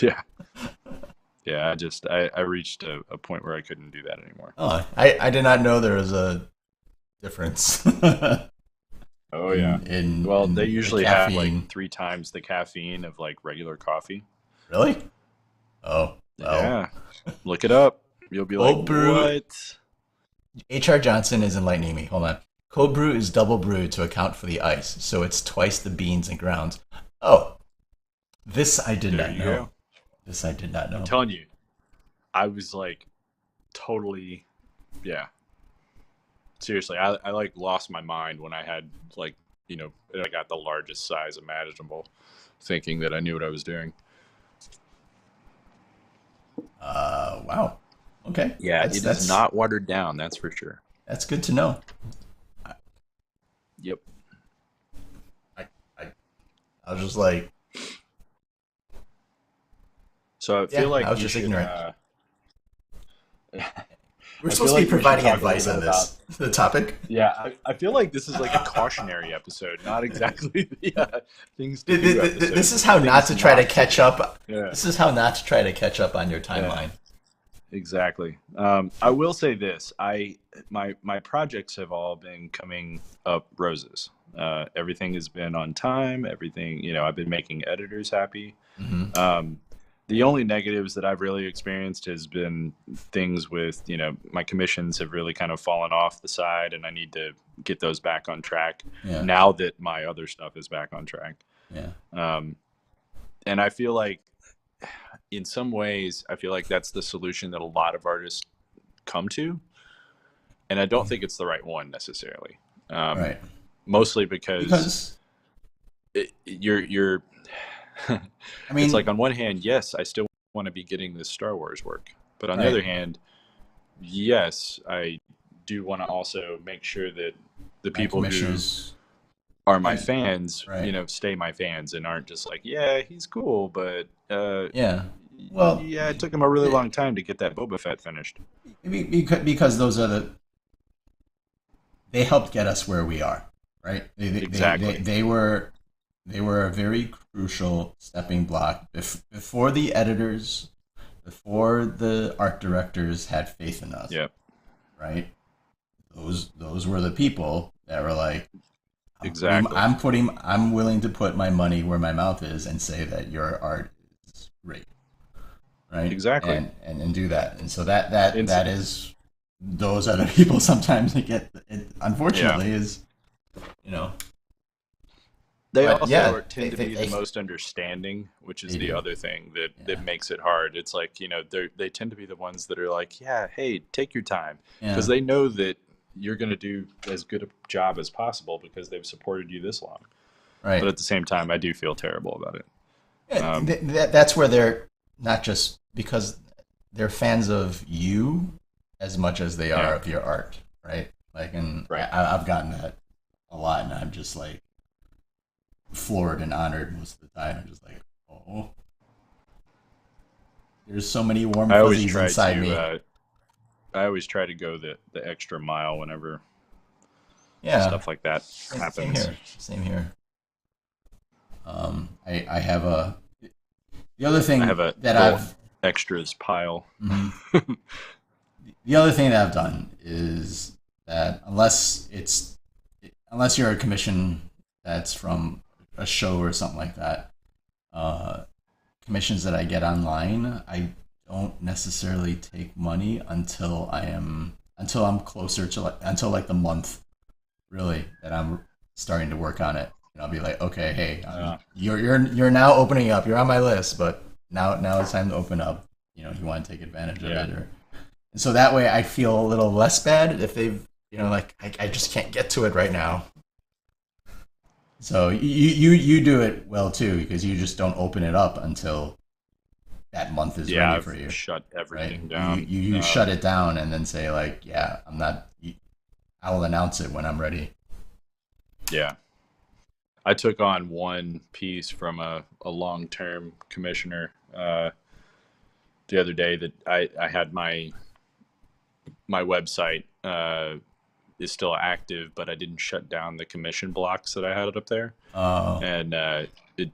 Yeah. Yeah, I reached a point where I couldn't do that anymore. Oh, I did not know there was a difference Oh yeah. Well, they in the usually have like caffeine. 3 times the caffeine of like regular coffee. Really? Oh, well. Yeah. Look it up. You'll be like, Cold brew. what? H.R. Johnson is enlightening me. Hold on. Cold brew is double brewed to account for the ice, so it's twice the beans and grounds. Oh, this I did There not you know. go. This I did not I'm know. telling you, I was like totally, yeah. Seriously, I like lost my mind when I had like, I got the largest size imaginable, thinking that I knew what I was doing. Wow. Okay. Yeah, That's it is that's not watered down, that's for sure. that's good to know. Yep. I I, I was just like, So I yeah, feel like I was we just should. ignorant. We're I feel supposed to be like we should providing talk a little advice bit on about. this. The topic. Yeah, I feel like this is like a cautionary episode, not exactly the things to do episode. This is how not Things to try to not to catch do. up. Yeah, This is how not to try to catch up on your yeah, timeline. exactly. I will say this: my projects have all been coming up roses. Everything has been on time. Everything, I've been making editors happy. Hmm. Um, the only negatives that I've really experienced has been things with, my commissions have really kind of fallen off the side, and I need to get those back on track Yeah. now that my other stuff is back on track. Yeah. Um, and I feel like, in some ways, I feel like that's the solution that a lot of artists come to, and I don't think it's the right one necessarily. Right. Mostly because Because you're I it's mean, like, on one hand, yes, I still want to be getting this Star Wars work, but on the right. other hand, yes, I do want to also make sure that the My people who commissioners are my and fans, right. stay my fans and aren't just like, yeah, he's cool, but Yeah. Well, yeah, it took him a really long time to get that Boba Fett finished. because those are they helped get us where we are, right? Exactly. They were a very crucial stepping block before the editors, before the art directors had faith in us, Yeah, right? Those were the people that were like, exactly. I'm willing to put my money where my mouth is and say that your art is great, right? Exactly. And do that. And so that It's, is those are the people sometimes that get it. yeah. Unfortunately, is you know, They but also yeah, tend to be the most understanding, which is they the do. other thing that Yeah, makes it hard. It's like, they tend to be the ones that are like, yeah, hey, take your time, because yeah, they know that you're going to do as good a job as possible because they've supported you this long. But right. at the same time, I do feel terrible about it. Yeah, Um, that's where they're not just because they're fans of you as much as they yeah, are of your art, right? Like, and right. I've gotten that a lot, and I'm just like floored and honored most of the time. I'm just like, oh, there's so many warm I always fuzzies try inside to, me. go the extra mile whenever Yeah, stuff like that same happens. here, same here. I have a the other I have thing a that little I've extras pile. mhm. The other thing that I've done is that unless you're a commission that's from a show or something like that, uh, commissions that I get online, I don't necessarily take money until I'm closer to until like the month really that I'm starting to work on it. And I'll be like, okay, hey, Uh, you're now opening up. You're on my list, but now it's time to open up. You want to take advantage of yeah. it, and so that way I feel a little less bad if they've like I just can't get to it right now. So you do it well too because you just don't open it up until that month is Yeah, ready I've for you, shut right? everything You down. you, you shut it down and then say like, yeah, I'm not. I'll announce it when I'm ready. Yeah. I took on one piece from a long term commissioner the other day that I had my website is still active, but I didn't shut down the commission blocks that I had up there. Oh, And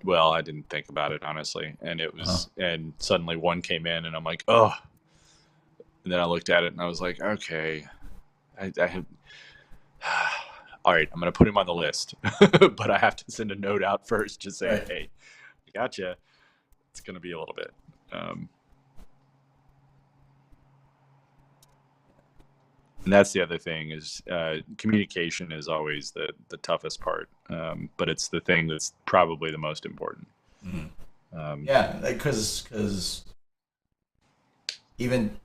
well, I didn't think about it honestly. And uh, and suddenly one came in and I'm like, oh, and then I looked at it and I was like, okay, I have, all right, I'm going to put him on the list, but I have to send a note out first, just saying, right. hey, I gotcha. It's going to be a little bit. Um, and that's the other thing is communication is always the toughest part, but it's the thing that's probably the most important. Mhm. Um, Yeah, like because even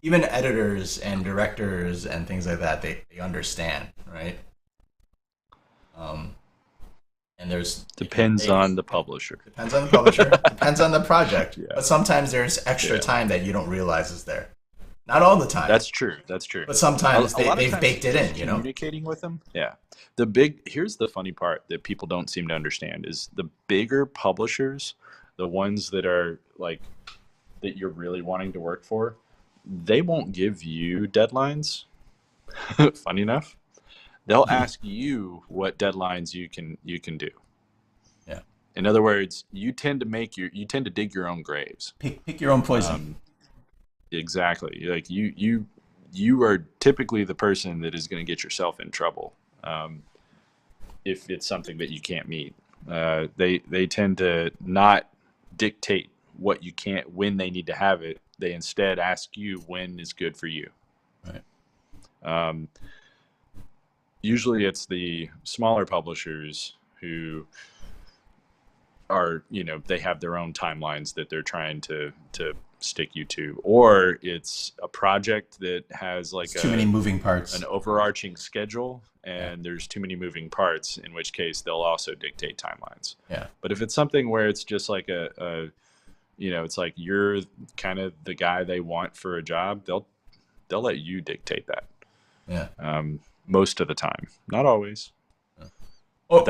even editors and directors and things like that, they understand, right? Um, and depends they on the publisher. depends on the publisher, depends on the project, Yeah, but sometimes there's extra yeah, time that you don't realize is there. Not all the time, that's true. That's true. but sometimes A lot of they've times baked it's it just in. communicating with them. Yeah. Here's the funny part that people don't seem to understand is the bigger publishers, the ones that are like that you're really wanting to work for, they won't give you deadlines. Funny enough, they'll ask you what deadlines you can do. Yeah, In other words, you tend to dig your own graves. pick your own poison. Um, exactly. Like you are typically the person that is going to get yourself in trouble if it's something that you can't meet. They tend to not dictate what you can't when they need to have it. They instead ask you when is good for you. Right. Usually it's the smaller publishers who are, they have their own timelines that they're trying to stick you to, or it's a project that has like too many moving parts, an overarching schedule, and there's too many moving parts, in which case they'll also dictate timelines. Yeah. But if it's something where it's just like it's like you're kind of the guy they want for a job, they'll let you dictate that. Yeah. Most of the time, not always. Or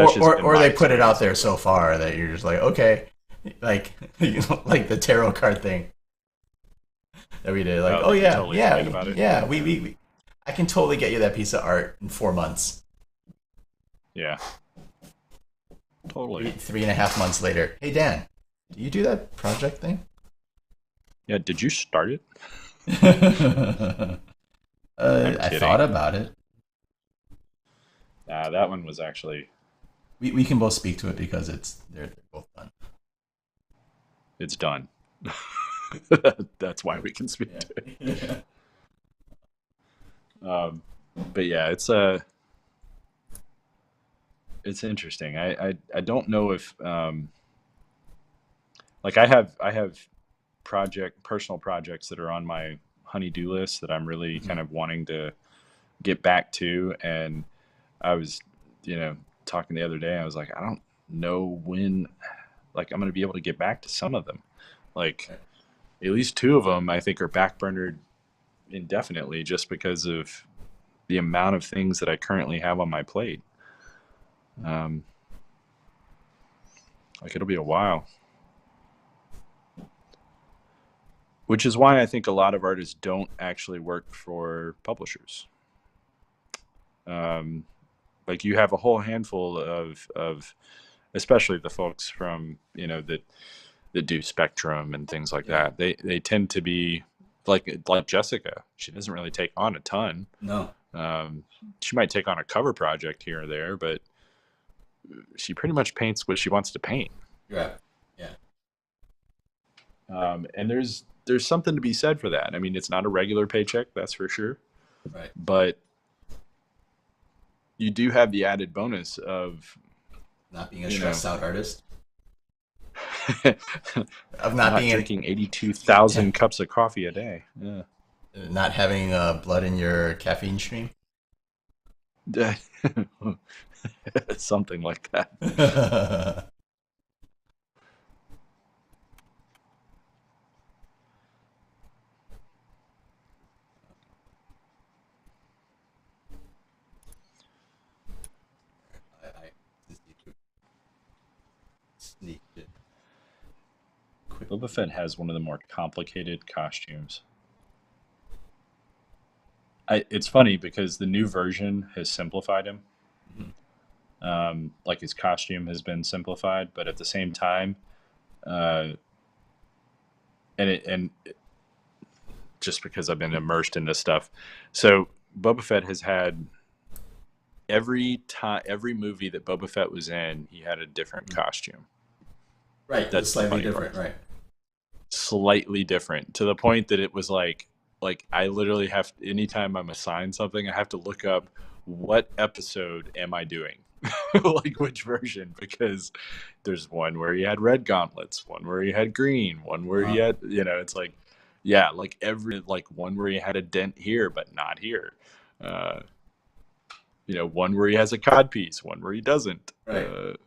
they put it out there so far that you're just like, okay, like like the tarot card thing that we did. Like, totally we I can totally get you that piece of art in 4 months. Yeah, totally. 3.5 months later, hey Dan, do you do that project thing? Yeah, did you start it? I thought about it. That one was actually. We can both speak to it because they're both done. It's done. That's why we can speak to it. But yeah, it's interesting. I don't know if like I have personal projects that are on my honey-do list that I'm really kind of wanting to get back to, and I was talking the other day, I was like, I don't know when like I'm going to be able to get back to some of them. Like at least 2 of them I think are backburnered indefinitely just because of the amount of things that I currently have on my plate. Like it'll be a while. Which is why I think a lot of artists don't actually work for publishers. Like you have a whole handful of especially the folks from that do Spectrum and things like that. They tend to be like Jessica. She doesn't really take on a ton. No. She might take on a cover project here or there, but she pretty much paints what she wants to paint. Yeah. And there's something to be said for that. I mean, it's not a regular paycheck, that's for sure. Right. But you do have the added bonus of not being a stressed out artist. Of not drinking 82,000 cups of coffee a day. Yeah. Not having blood in your caffeine stream. Something like that. Boba Fett has one of the more complicated costumes. It's funny because the new version has simplified him. Mm-hmm. Like his costume has been simplified, but at the same time, and just because I've been immersed in this stuff, so Boba Fett has had every movie that Boba Fett was in, he had a different costume. Right, that's slightly different, right? Slightly different, to the point that it was like I literally have, anytime I'm assigned something, I have to look up what episode am I doing, like which version, because there's one where he had red gauntlets, one where he had green, one where he had, it's like, yeah, like every, like one where he had a dent here but not here, one where he has a codpiece, one where he doesn't. Right.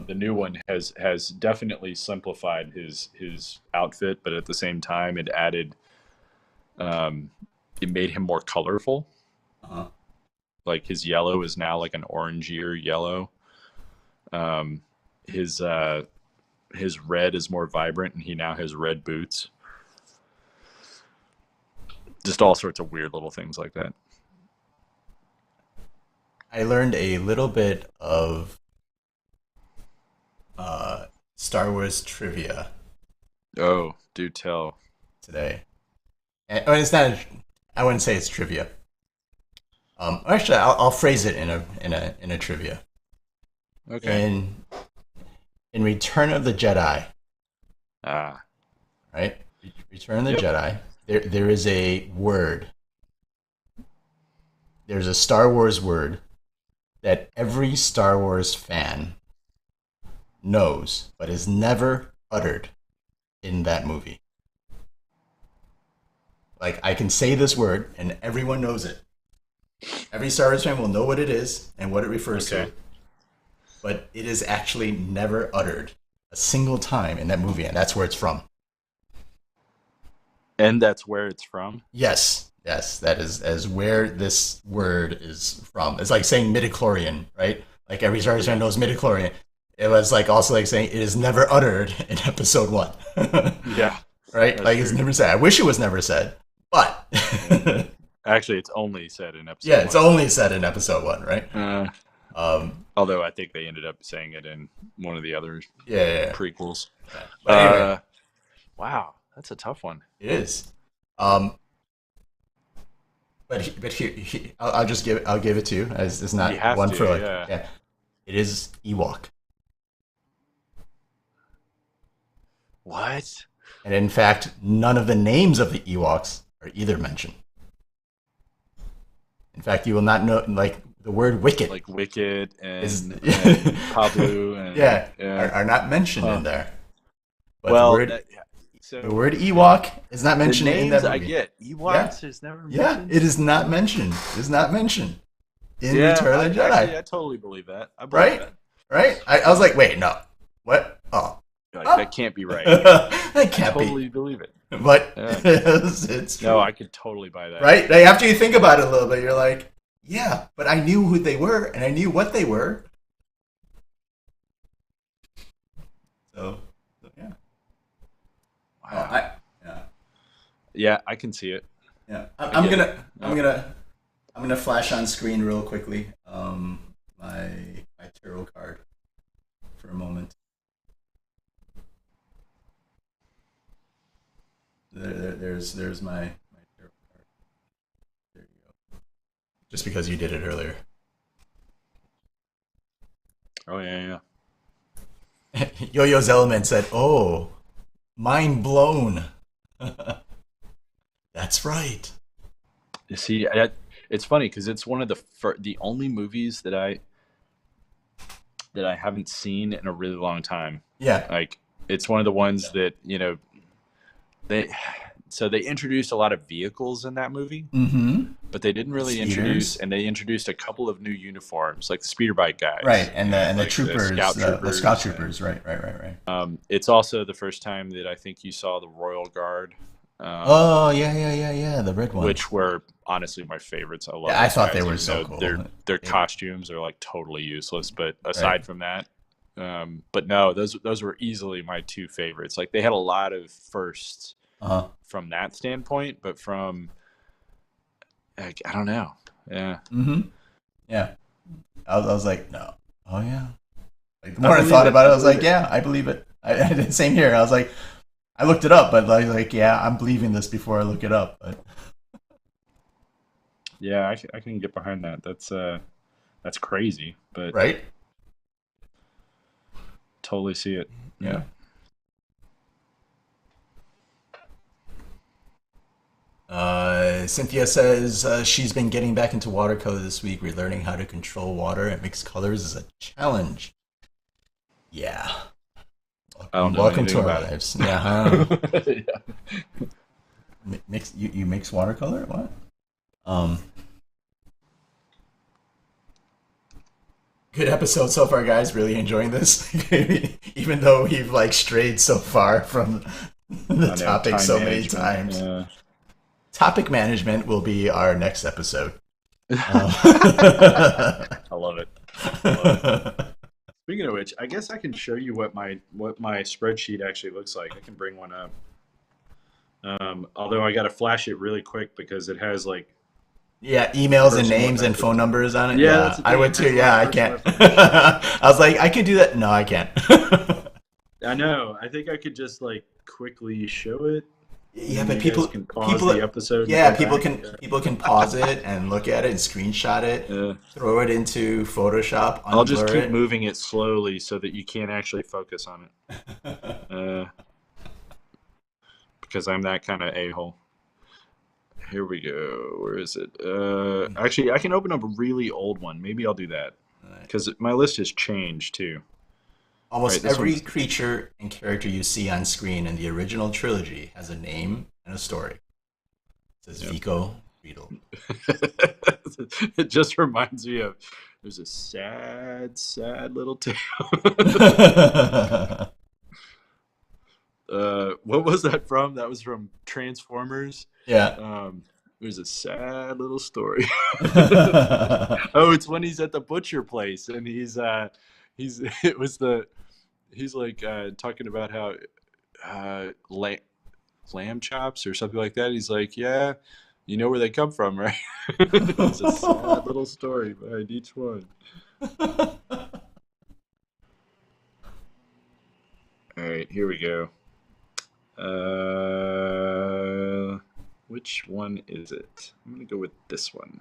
The new one has definitely simplified his outfit, but at the same time, it added, it made him more colorful. Uh-huh. Like his yellow is now like an orangier yellow. His red is more vibrant, and he now has red boots. Just all sorts of weird little things like that. I learned a little bit of Star Wars trivia Oh, do tell. today. And it's not. I wouldn't say it's trivia. Actually, I'll phrase it in a trivia. Okay. In Return of the Jedi, Ah. right? Return of the Yep. Jedi. There is a word. There's a Star Wars word that every Star Wars fan knows, but is never uttered in that movie. Like, I can say this word, and everyone knows it. Every Star Wars fan will know what it is and what it refers Okay. to, but it is actually never uttered a single time in that movie, and that's where it's from. And that's where it's from? Yes, that is as where this word is from. It's like saying midichlorian, right? Like every Star Wars fan knows midichlorian. It was like also like saying it is never uttered in episode 1. Yeah. Right? That's Like it's true. never said. I wish it was never said, but Actually, it's only said in episode yeah, it's 1. only said in episode 1, right? Although I think they ended up saying it in one of the other Yeah. prequels. But anyway, Wow, that's a tough one. it is. But I'll give it to you as it's not You have one to, for like yeah. It is Ewok, What? and in fact, none of the names of the Ewoks are either mentioned. In fact, you will not know like the word "wicked" Like Wicked and, Is- and Pablo and are not mentioned in there. But well, the word Ewok is not the mentioned in names that I movie. get. Ewoks is never Yeah, mentioned. it is not mentioned. It is not mentioned in Yeah, Return of the Jedi. actually, I totally believe that. I believe Right? Right? I was like, wait, no. What? Oh. that. Like, that can't be right. That I can't totally believe it. be. But Yeah. it's true. No, I could totally buy that. Right? Like, after you think about it a little bit, you're like, yeah, but I knew who they were and I knew what they were. So yeah. Wow. Yeah. Yeah, I can see it. Yeah. I I'm get it. gonna flash on screen real quickly. My tarot card for a moment. There's my tarot card. There you go. Just because you did it earlier. Oh yeah. Yo-Yo's Element said, "Oh, mind blown." That's right. You see, it's funny because it's one of the only movies that I haven't seen in a really long time. Yeah. Like, it's one of the ones that they introduced a lot of vehicles in that movie, Mm-hmm. but they didn't really Speeders. introduced a couple of new uniforms, like the speeder bike guys, Right, and the like troopers, the scout troopers. and, Right. it's also the first time that I think you saw the Royal Guard. Oh yeah, the red one. Which were honestly my favorites. I love. Yeah, I those thought guys, they were even so though cool. Their costumes are like totally useless. But aside from that, but no, those were easily my two favorites. Like, they had a lot of firsts from that standpoint, but from, like, I don't know. Yeah. Mm-hmm. Yeah. I was like, no. Oh yeah. Like, the more I thought about it, I was like, yeah, I believe it. I did the same here. I was like, I looked it up, but like, yeah, I'm believing this before I look it up. But Yeah, I can get behind that. That's crazy, but right? totally see it. Yeah. Cynthia says she's been getting back into watercolor this week. Relearning how to control water and mix colors is a challenge. Yeah. I don't know Welcome to anything our about it. lives. Yeah. Yeah. Mix you mix watercolor? What? Good episode so far, guys. Really enjoying this, even though we've like strayed so far from the topic time so many management, times. yeah. Topic management will be our next episode. I love it. Speaking of which, I guess I can show you what my spreadsheet actually looks like. I can bring one up. Although I got to flash it really quick because it has like. Yeah, emails and Personal names and phone numbers on it. Yeah, that's the I thing. would too. That's Yeah, my I personal can't. I was like, I could do that. No, I can't. I know. I think I could just like quickly show it. Yeah, And but you people guys can pause people the episode. yeah, And go back. people can pause it and look at it and screenshot it, Yeah. throw it into Photoshop, I'll just unblur keep it. moving it slowly so that you can't actually focus on it. Because I'm that kind of a-hole. Here we go. Where is it? Actually, I can open up a really old one. Maybe I'll do that. Because my list has changed too. Almost Right, every creature and character you see on screen in the original trilogy has a name and a story. It says Vico Beetle. It just reminds me of there's a sad, sad little tale. What was that from? That was from Transformers. Yeah. There's a sad little story. Oh, it's when he's at the butcher place and he's like talking about how lamb chops or something like that. He's like, yeah, you know where they come from, right? It's a sad little story behind each one. All right, here we go. Which one is it? I'm gonna go with this one.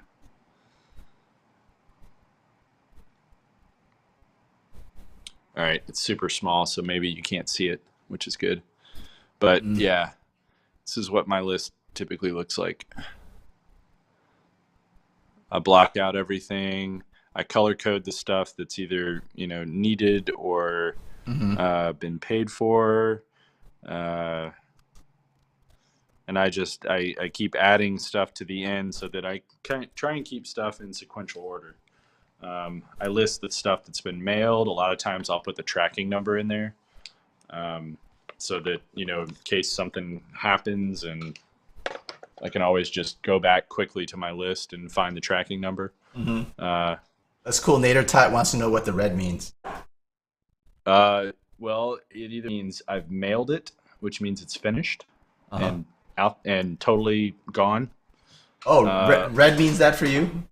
All right, it's super small, so maybe you can't see it, which is good. But yeah, this is what my list typically looks like. I block out everything. I color code the stuff that's either needed or been paid for. And I keep adding stuff to the end so that I can try and keep stuff in sequential order. I list the stuff that's been mailed. A lot of times I'll put the tracking number in there so that, in case something happens, and I can always just go back quickly to my list and find the tracking number. That's cool. Nader Tot wants to know what the red means. Well, it either means I've mailed it, which means it's finished and out and totally gone. Oh, red means that for you?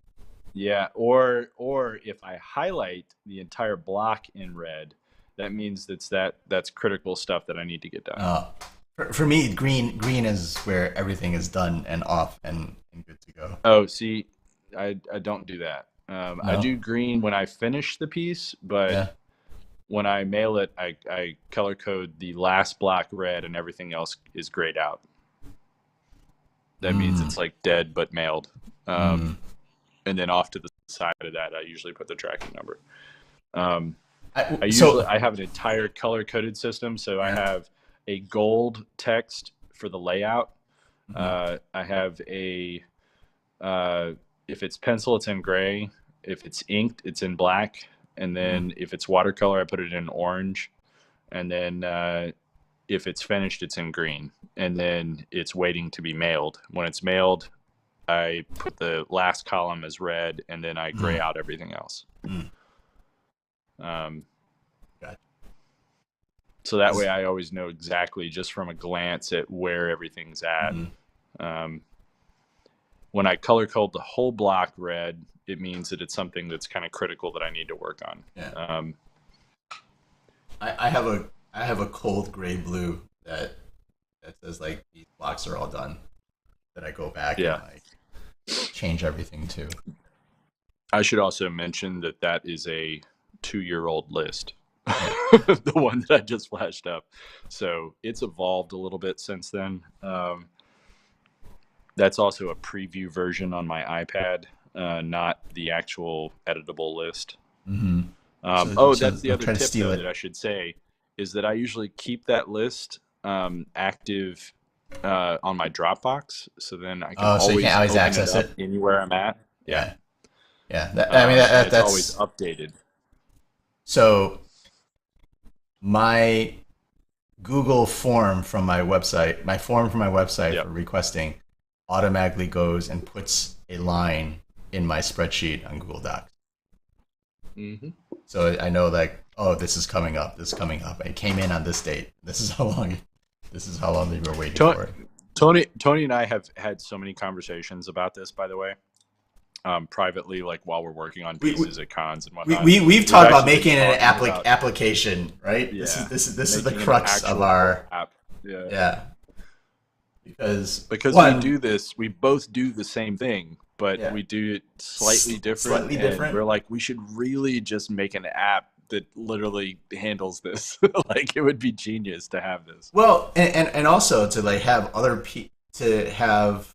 Yeah, or if I highlight the entire block in red, that means that's critical stuff that I need to get done. For me, green is where everything is done and off and good to go. Oh, see, I don't do that. No? I do green when I finish the piece, but when I mail it, I color code the last block red and everything else is grayed out. That means it's like dead but mailed. And then off to the side of that, I usually put the tracking number. I have an entire color-coded system, so I have a gold text for the layout. I have if it's pencil, it's in gray. If it's inked, it's in black. And then if it's watercolor, I put it in orange. And then if it's finished, it's in green. And then it's waiting to be mailed. When it's mailed, I put the last column as red, and then I gray out everything else. So that way I always know exactly, just from a glance, at where everything's at. When I color code the whole block red, it means that it's something that's kind of critical that I need to work on. I have a cold gray blue that says like these blocks are all done. That I go back and like change everything to. I should also mention that is a 2-year-old list. The one that I just flashed up. So it's evolved a little bit since then. That's also a preview version on my iPad, not the actual editable list. That's the other tip though, that I should say, is that I usually keep that list active on my Dropbox, so then I can always access it anywhere I'm at. Yeah. That's always updated. So my Google form from my website, for requesting, automatically goes and puts a line in my spreadsheet on Google Docs. So I know like, oh, this is coming up. It came in on this date. This is how long they were waiting for it. Tony and I have had so many conversations about this, by the way. privately, like while we're working on We- pieces at cons and We, whatnot. we've talked about actually making an talking about- application, right? Yeah, This is the making an crux of actual our app. Yeah. yeah. Because We do this, we both do the same thing, but Yeah. we do it slightly different. Slightly and different. We're like, we should really just make an app that literally handles this. Like, it would be genius to have this. Well, and also to like have to have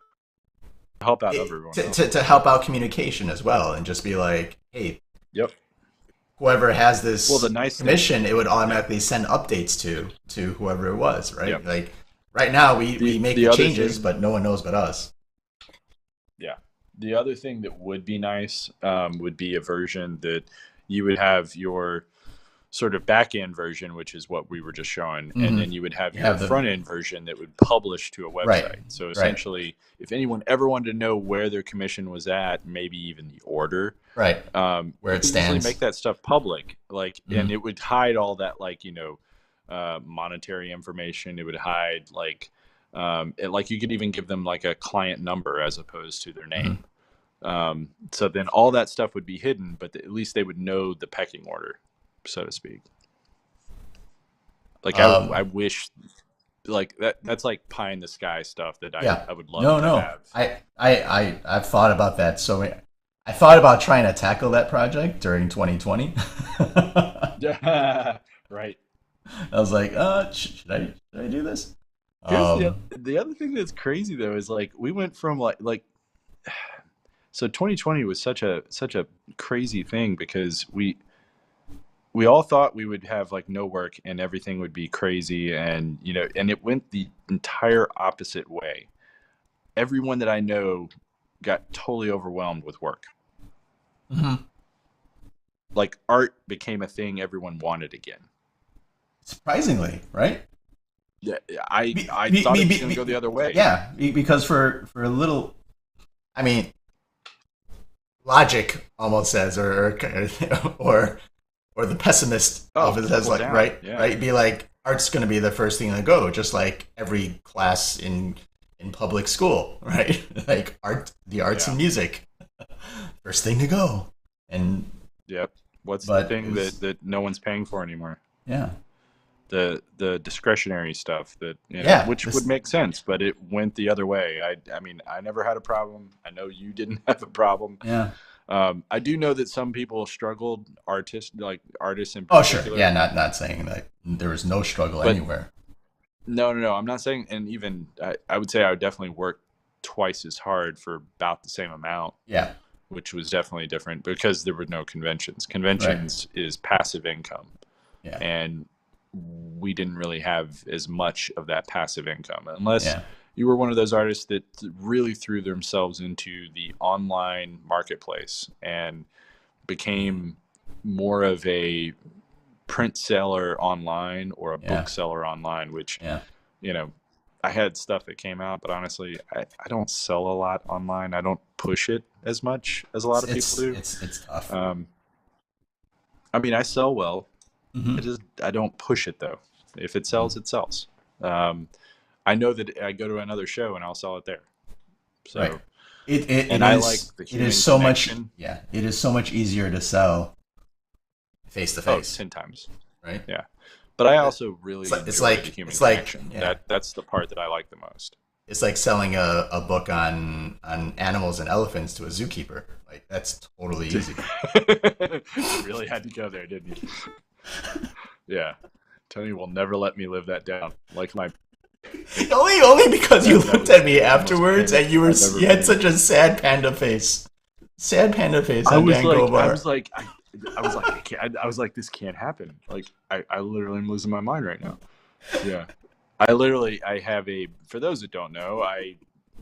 Help out everyone. to help out communication as well, and just be like, hey, Yep. whoever has this Well, the nice commission, it would automatically send updates to whoever it was, right? Yep. Like right now, we make the other changes, thing- but no one knows but us. Yeah. The other thing that would be nice would be a version that you would have your sort of back end version, which is what we were just showing, Mhm. and then you would have You your have the- front end version that would publish to a website. Right. So essentially, if anyone ever wanted to know where their commission was at, maybe even the order, Right. where Where it stands. make that stuff public, like, Mhm. and it would hide all that, like, monetary information. It would hide like you could even give them like a client number as opposed to their name. So then all that stuff would be hidden, but at least they would know the pecking order, so to speak. Like I wish, like that's like pie in the sky stuff that I would love to have. I've thought about that. So I thought about trying to tackle that project during 2020. Right. I was like, should I do this? Here's the other thing that's crazy though is like we went from like so 2020 was such a crazy thing because we all thought we would have like no work and everything would be crazy, and and it went the entire opposite way. Everyone that I know got totally overwhelmed with work. Mm-hmm. Like art became a thing everyone wanted again. Surprisingly, right? Yeah, I thought it was going to go the other way. Yeah, because for a little, I mean, logic almost says, or the pessimist often says, like, down. right, Yeah. right, be like, art's going to be the first thing to go, just like every class in public school, right? Like the arts and music, first thing to go, and yep. What's the thing that no one's paying for anymore? Yeah. The discretionary stuff that which would make sense, but it went the other way. I mean, I never had a problem. I know you didn't have a problem. Yeah. I do know that some people struggled, artists in particular. Oh, sure. Yeah, not saying that there was no struggle anywhere. No. I'm not saying, and even I would say I would definitely work twice as hard for about the same amount. Yeah. Which was definitely different because there were no conventions. Conventions is passive income. Yeah. And we didn't really have as much of that passive income unless you were one of those artists that really threw themselves into the online marketplace and became more of a print seller online or a bookseller online, which, I had stuff that came out, but honestly, I don't sell a lot online. I don't push it as much as a lot of people do. It's tough. I mean, I sell well. Mm-hmm. I don't push it though. If it sells, it sells. I know that I go to another show and I'll sell it there. So, right. I like the human it is so connection. it is so much easier to sell face to face. 10 times. Right. Yeah. But I also really enjoy the human connection. That's the part that I like the most. It's like selling a book on animals and elephants to a zookeeper. Like, that's totally easy. You really had to go there, didn't you? Yeah. Tony will never let me live that down. Like my only because you looked at me afterwards and you had such a sad panda face. Sad panda face. I was like, this can't happen. Like, I literally am losing my mind right now. Yeah. I have for those that don't know, I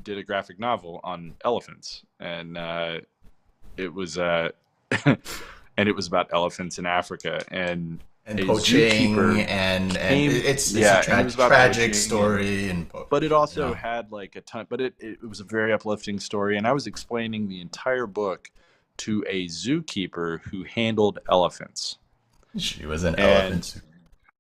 did a graphic novel on elephants, and it was and it was about elephants in Africa and poaching, and it's a tragic story, but it also had like a ton. But it was a very uplifting story, and I was explaining the entire book to a zookeeper who handled elephants. She was an elephant.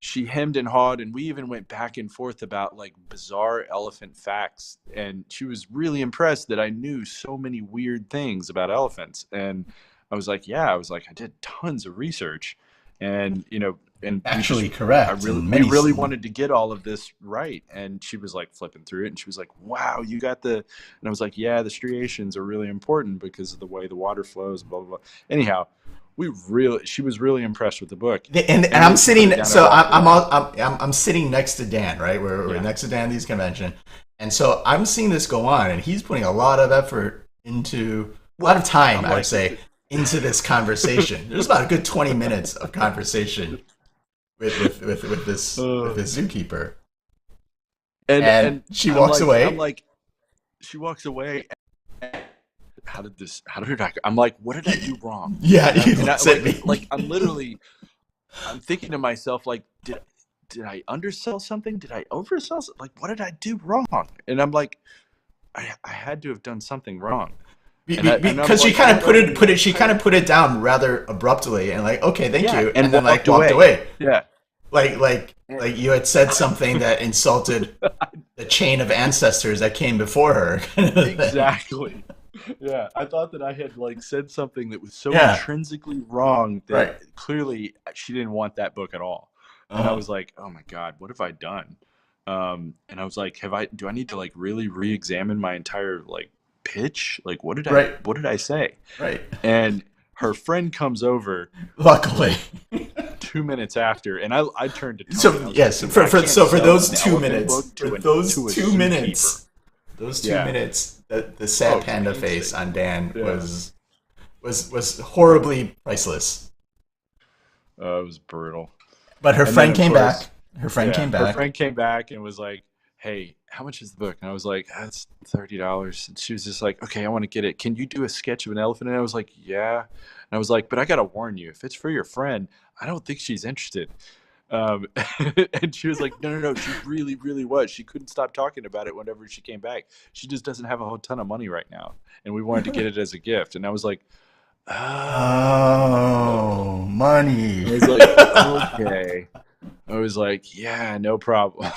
she hemmed and hawed, and we even went back and forth about like bizarre elephant facts. And she was really impressed that I knew so many weird things about elephants. And I was like, yeah, I was like, I did tons of research, and and Actually correct. we really wanted to get all of this right. And she was like flipping through it, and she was like, wow, you got and I was like, yeah, the striations are really important because of the way the water flows, blah blah blah. Anyhow, she was really impressed with the book. And I'm sitting, so I'm sitting next to Dan, right? We're next to Dan at these convention, and so I'm seeing this go on, and he's putting a lot of effort into a lot of time, I would say, into this conversation. There's about a good 20 minutes of conversation with this zookeeper, and she walks away. I'm like, she walks away. How did I? I'm like, what did I do wrong? Yeah, I'm thinking to myself, like, did I undersell something? Did I oversell something? Like, what did I do wrong? And I'm like, I had to have done something wrong. Because she kind of put it down rather abruptly, and like, okay, thank you, and then like walked away. Yeah, like you had said something that insulted the chain of ancestors that came before her. Exactly. Yeah, I thought that I had like said something that was so intrinsically wrong that clearly she didn't want that book at all. And I was like, oh my God, what have I done? And I was like, do I need to like really re-examine my entire like pitch? Like, what did I say? Right. And her friend comes over, luckily, 2 minutes after, and I turned to Tony. So yes, for those 2 minutes, those 2 minutes, the sad panda face on Dan was horribly priceless. It was brutal. But her friend came back. Her friend came back and was like, hey, how much is the book? And I was like, that's $30. And she was just like, okay, I want to get it. Can you do a sketch of an elephant? And I was like, yeah. And I was like, but I got to warn you, if it's for your friend, I don't think she's interested. And she was like, no, she really, really was. She couldn't stop talking about it whenever she came back. She just doesn't have a whole ton of money right now. And we wanted to get it as a gift. And I was like, oh, money. I was like, okay. I was like, yeah, no problem.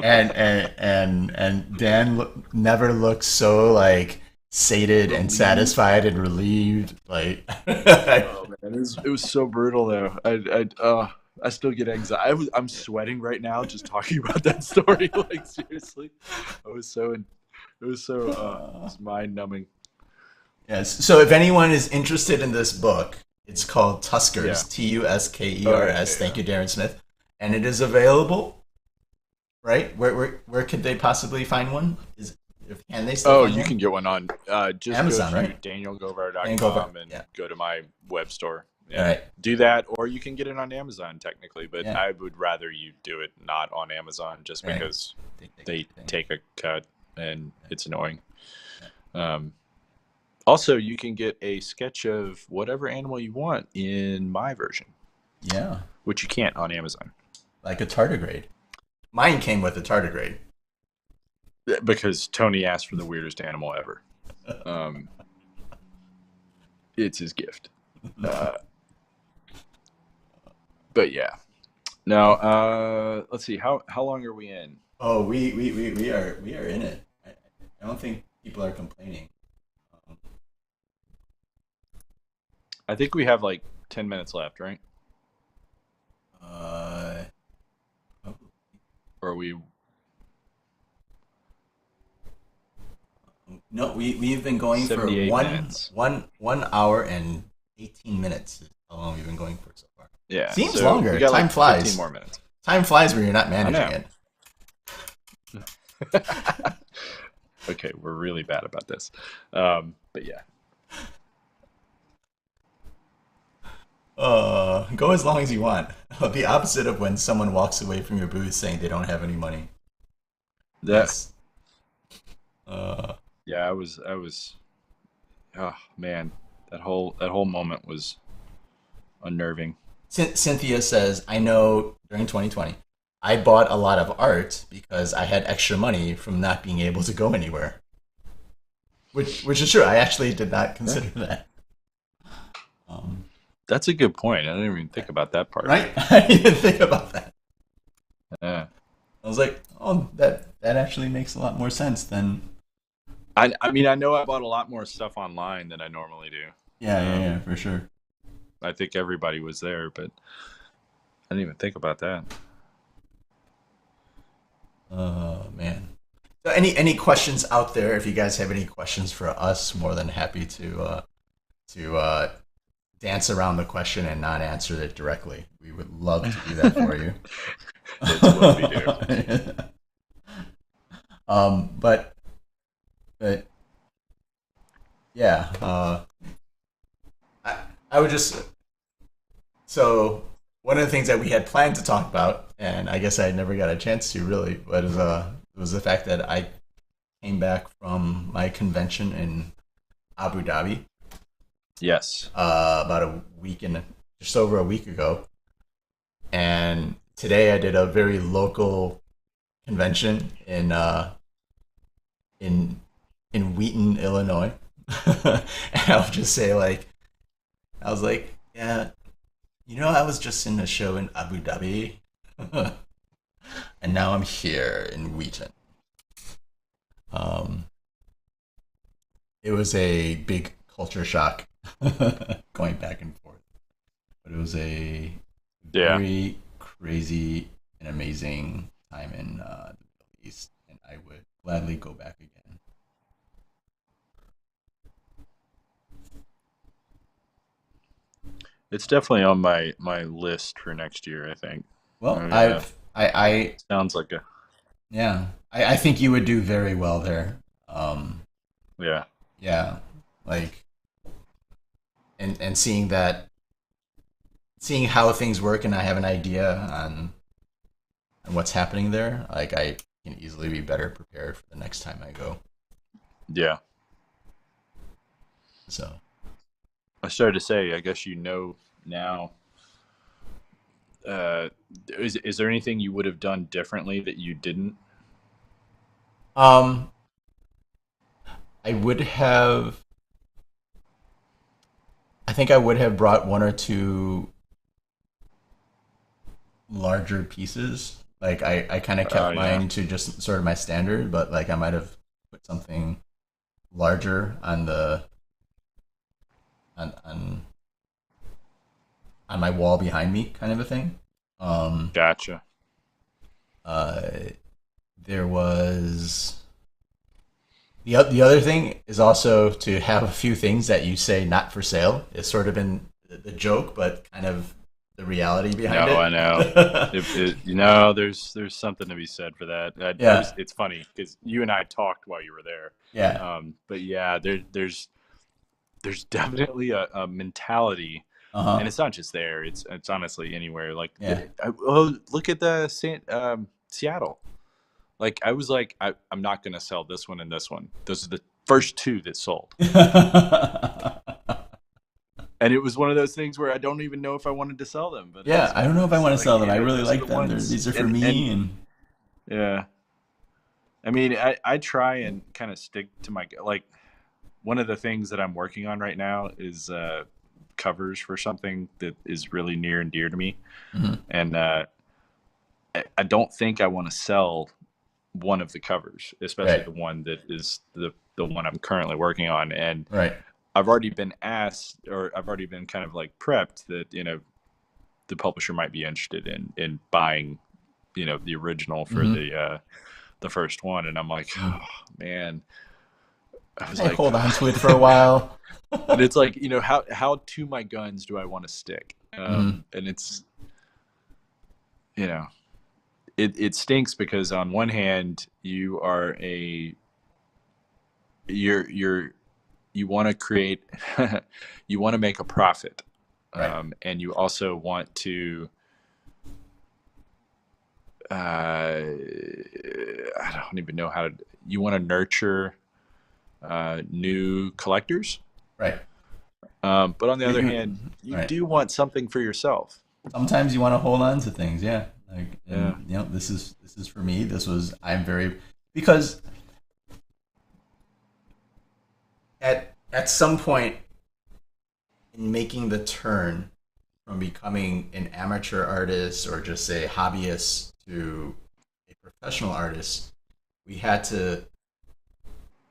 and Dan never looked so like sated and satisfied and relieved. Like, oh man, it was so brutal though. I still get anxiety. I'm sweating right now just talking about that story. Like seriously, it was mind numbing. Yes. So if anyone is interested in this book, it's called Tuskers, Tuskers. Thank you, Darren Smith, and it is available. Right? Where could they possibly find one? Can they still find you one? Can get one on just Amazon, go to right? danielgovar.com and go to my web store. Yeah. Right. Do that, or you can get it on Amazon technically, but I would rather you do it not on Amazon just because they take a cut and it's annoying. Also, you can get a sketch of whatever animal you want in my version. Yeah. Which you can't on Amazon. Like a tardigrade. Mine came with a tardigrade. Because Tony asked for the weirdest animal ever. It's his gift. But yeah. Now, let's see. How long are we in? Oh, we are in it. I don't think people are complaining. I think we have like 10 minutes left, right? Or are we? No, we've been going for 1 hour and 18 minutes. Is how long we've been going for so far. Yeah, seems longer. Time flies. 15 more minutes. Time flies when you're not managing it. Okay, we're really bad about this, but yeah. Go as long as you want. The opposite of when someone walks away from your booth saying they don't have any money. Yes. Yeah, I was. Oh man, that whole moment was unnerving. Cynthia says, "I know during 2020, I bought a lot of art because I had extra money from not being able to go anywhere." Which is true. I actually did not consider that. That's a good point. I didn't even think about that part. Right? I didn't think about that. Yeah. I was like, oh, that actually makes a lot more sense than. I mean, I know I bought a lot more stuff online than I normally do. Yeah, for sure. I think everybody was there, but I didn't even think about that. Oh man. So any questions out there? If you guys have any questions for us, more than happy to dance around the question and not answer it directly. We would love to do that for you. It's what we do. But yeah, I would just so one of the things that we had planned to talk about, and I guess I never got a chance to really, was the fact that I came back from my convention in Abu Dhabi. Yes. About a week and just over a week ago, and today I did a very local convention in Wheaton, Illinois. And I'll just say I was like, yeah, I was just in a show in Abu Dhabi, and now I'm here in Wheaton. It was a big culture shock going back and forth, but it was a very crazy and amazing time in the Middle East, and I would gladly go back again. It's definitely on my list for next year, I think. Well, I sounds like a yeah, I think you would do very well there. yeah. Yeah, like and seeing how things work, and I have an idea on what's happening there. Like I can easily be better prepared for the next time I go. Yeah. So I started to say, I guess now. Is there anything you would have done differently that you didn't? I would have. I think I would have brought one or two larger pieces. Like I kind of kept mine to just sort of my standard, but like I might have put something larger on the on my wall behind me, kind of a thing. Gotcha. There was the other thing is also to have a few things that you say not for sale. It's sort of been the joke, but kind of the reality behind it. No, I know. There's something to be said for that. It's funny because you and I talked while you were there. Yeah. But yeah, there's definitely a mentality, and it's not just there. It's honestly anywhere. Like, look at the Seattle. Like I was like, I'm not gonna sell this one and this one. Those are the first two that sold. And it was one of those things where I don't even know if I wanted to sell them. But I don't know if I want to sell them. I really like them. These are for me. And yeah, I mean, I try and kind of stick to my one of the things that I'm working on right now is covers for something that is really near and dear to me, and I don't think I want to sell one of the covers, especially the one that is the one I'm currently working on, and I've already been asked, or I've already been kind of like prepped that the publisher might be interested in buying the original for the first one, and I'm like, oh man, I was like, hold on to it for a while. And it's like, how to my guns do I want to stick? And it's it stinks because on one hand you are you want to create you want to make a profit, and you also want to I don't even know how to you want to nurture new collectors, right? But on the other hand, you do want something for yourself. Sometimes you want to hold on to things, this is for me. Because at some point in making the turn from becoming an amateur artist or just a hobbyist to a professional artist, we had to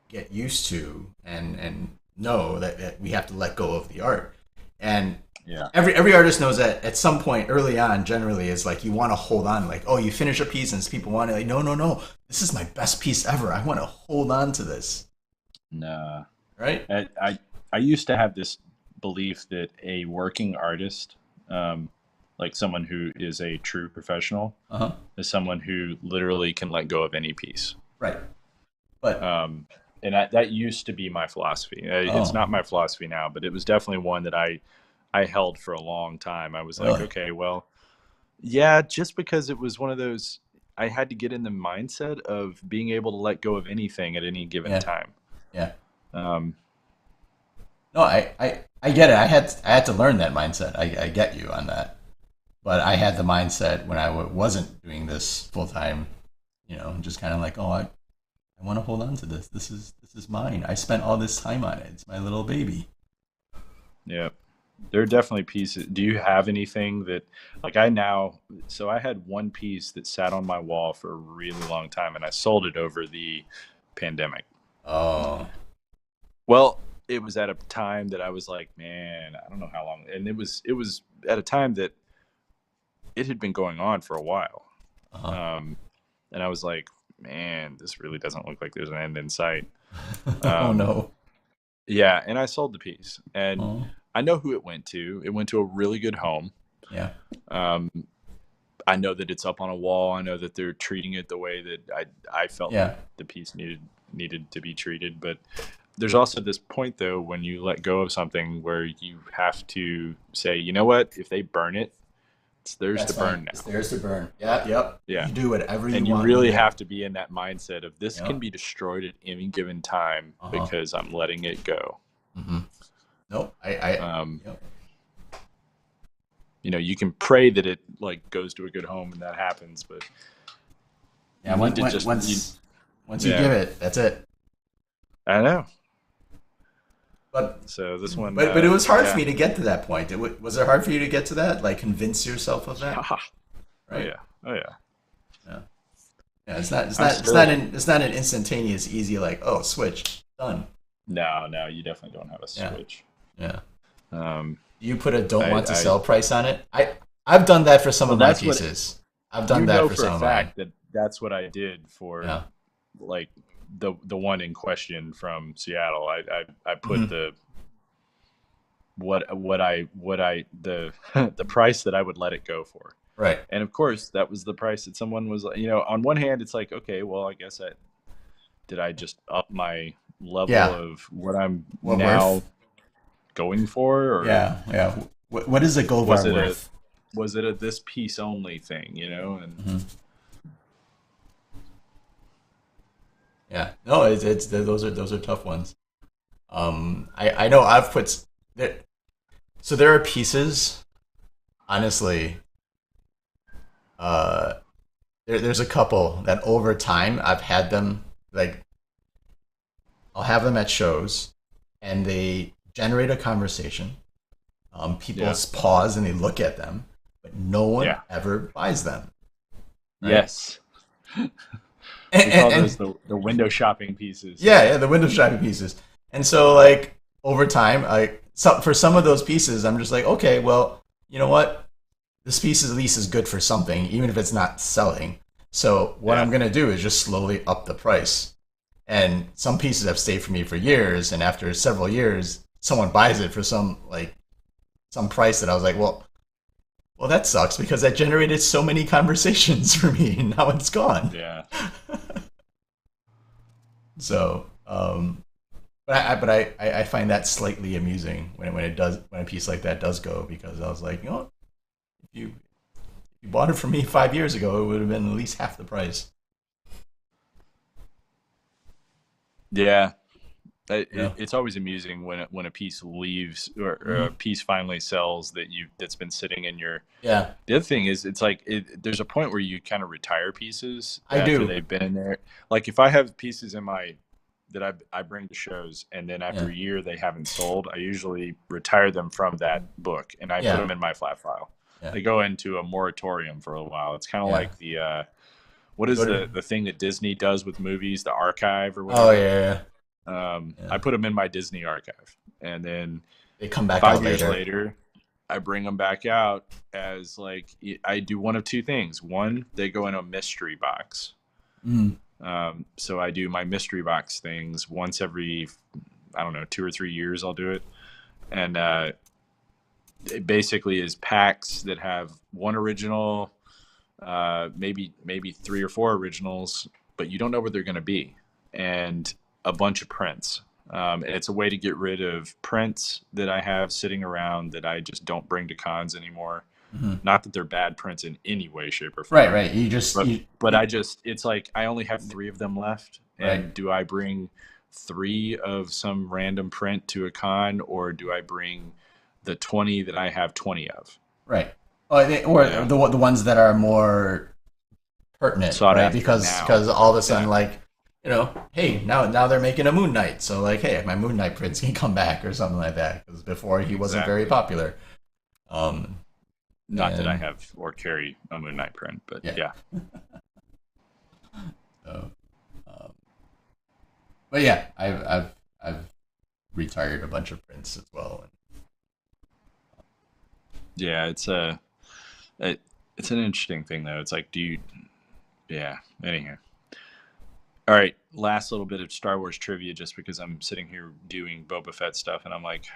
get used to and know that we have to let go of the art. And Yeah. every artist knows that at some point early on, generally, is like you want to hold on. Like, oh, you finish a piece and people want it. Like, no, this is my best piece ever. I want to hold on to this. Nah. Right? I used to have this belief that a working artist, like someone who is a true professional, is someone who literally can let go of any piece. Right. But and that used to be my philosophy. It's not my philosophy now, but it was definitely one that I held for a long time. I was like, okay, well, yeah, just because it was one of those, I had to get in the mindset of being able to let go of anything at any given time. Yeah. No, I get it. I had to learn that mindset. I get you on that. But I had the mindset when I wasn't doing this full time, just kind of like, oh, I want to hold on to this. This is mine. I spent all this time on it. It's my little baby. Yeah. There are definitely pieces. Do you have anything that, like I had one piece that sat on my wall for a really long time and I sold it over the pandemic. Oh. Well, it was at a time that I was like, man, I don't know how long. And it was at a time that it had been going on for a while. And I was like, man, this really doesn't look like there's an end in sight. Oh, no. Yeah. And I sold the piece. And I know who it went to. It went to a really good home. Yeah. I know that it's up on a wall. I know that they're treating it the way that I felt that the piece needed to be treated. But there's also this point, though, when you let go of something where you have to say, you know what? If they burn it, it's theirs to burn now. It's theirs to burn. Yeah. Yep. Yeah. You do whatever you want. And you really have to be in that mindset of this can be destroyed at any given time because I'm letting it go. Mm-hmm. Nope. You can pray that it like goes to a good home and that happens, but once you give it, that's it. I know. But so this one, but it was hard for me to get to that point. Was it hard for you to get to that? Like convince yourself of that? Right? Oh yeah. Yeah. It's not an instantaneous, easy like switch done. No, you definitely don't have a switch. Yeah. You put a don't want to sell price on it. I've done that for some of my pieces. I've done that for some of mine. That's what I did for like the one in question from Seattle. I put the price that I would let it go for. Right. And of course that was the price that someone was, on one hand it's like, okay, well, I guess did I just up my level of what I'm now going for? Or yeah. What is a gold bar worth? Was it a this piece only thing, and yeah, no, it's those are tough ones. I know I've put that. So there are pieces, honestly. There's a couple that over time I've had them like. I'll have them at shows, and they generate a conversation. People pause and they look at them, but no one ever buys them. Right? Yes. We call those the window shopping pieces. Yeah, the window shopping pieces. And so, like, over time, for some of those pieces, I'm just like, okay, well, you know what? This piece at least is good for something, even if it's not selling. So what I'm going to do is just slowly up the price. And some pieces have stayed for me for years, and after several years, someone buys it for some price that I was like, well, that sucks because that generated so many conversations for me, and now it's gone. Yeah. So, but I find that slightly amusing when a piece like that does go, because I was like, if you bought it from me 5 years ago, it would have been at least half the price. Yeah. It's always amusing when a piece leaves or a piece finally sells that's been sitting in your. Yeah. The other thing is, it's like there's a point where you kind of retire pieces after they've been in there. Like if I have pieces in my that I bring to shows, and then after Yeah. a year they haven't sold, I usually retire them from that book and I put Yeah. them in my flat file. Yeah. They go into a moratorium for a while. It's kind of Yeah. like the what You is go to. the thing that Disney does with movies, the archive or Oh whatever. yeah. Yeah. I put them in my Disney archive, and then They come back out 5 years later. later, I bring them back out as like I do one of two things. One, they go in a mystery box. Mm. So I do my mystery box things once every, I don't know, 2 or 3 years. I'll do it, and it basically is packs that have one original, maybe 3 or 4 originals, but you don't know where they're going to be, and a bunch of prints. And it's a way to get rid of prints that I have sitting around that I just don't bring to cons anymore. Mm-hmm. Not that they're bad prints in any way, shape, or form. Right. But I just, it's like I only have 3 of them left. And Right. do I bring 3 of some random print to a con, or do I bring the 20 that I have 20 of? Right. Or the ones that are more pertinent, Sought right? after Because all of a sudden, like, hey, now they're making a Moon Knight, so like, hey, my Moon Knight prints can come back or something like that. Because before he wasn't very popular. Not that I have or carry a Moon Knight print, but yeah. So, but yeah, I've retired a bunch of prints as well. Yeah, it's an interesting thing though. It's like, anyhow. All right, last little bit of Star Wars trivia, just because I'm sitting here doing Boba Fett stuff, and I'm like,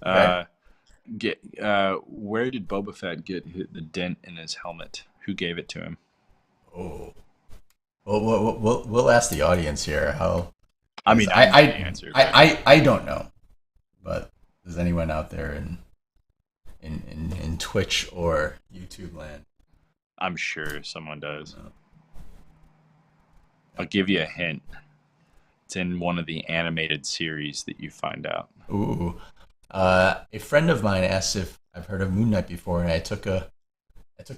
Okay. where did Boba Fett get the dent in his helmet? Who gave it to him? Oh, well, we'll ask the audience here. I mean, I don't know, but does anyone out there in Twitch or YouTube land? I'm sure someone does. No. I'll give you a hint. It's in one of the animated series that you find out. Ooh. A friend of mine asked if I've heard of Moon Knight before, and I took a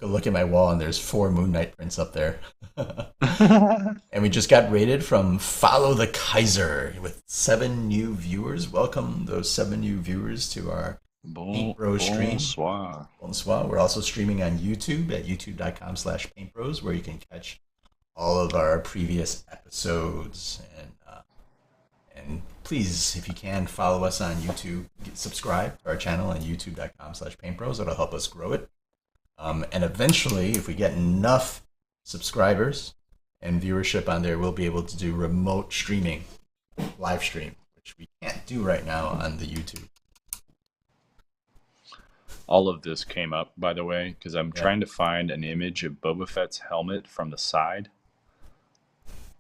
look at my wall, and there's 4 Moon Knight prints up there. And we just got rated from Follow the Kaiser with 7 new viewers. Welcome those 7 new viewers to our Paintbros stream. Bonsoir. We're also streaming on YouTube at youtube.com/paintbros, where you can catch all of our previous episodes. And please, if you can, follow us on YouTube. Subscribe to our channel on youtube.com/paintbros. It'll help us grow it. And eventually, if we get enough subscribers and viewership on there, we'll be able to do remote streaming, live stream, which we can't do right now on the YouTube. All of this came up, by the way, because I'm trying to find an image of Boba Fett's helmet from the side.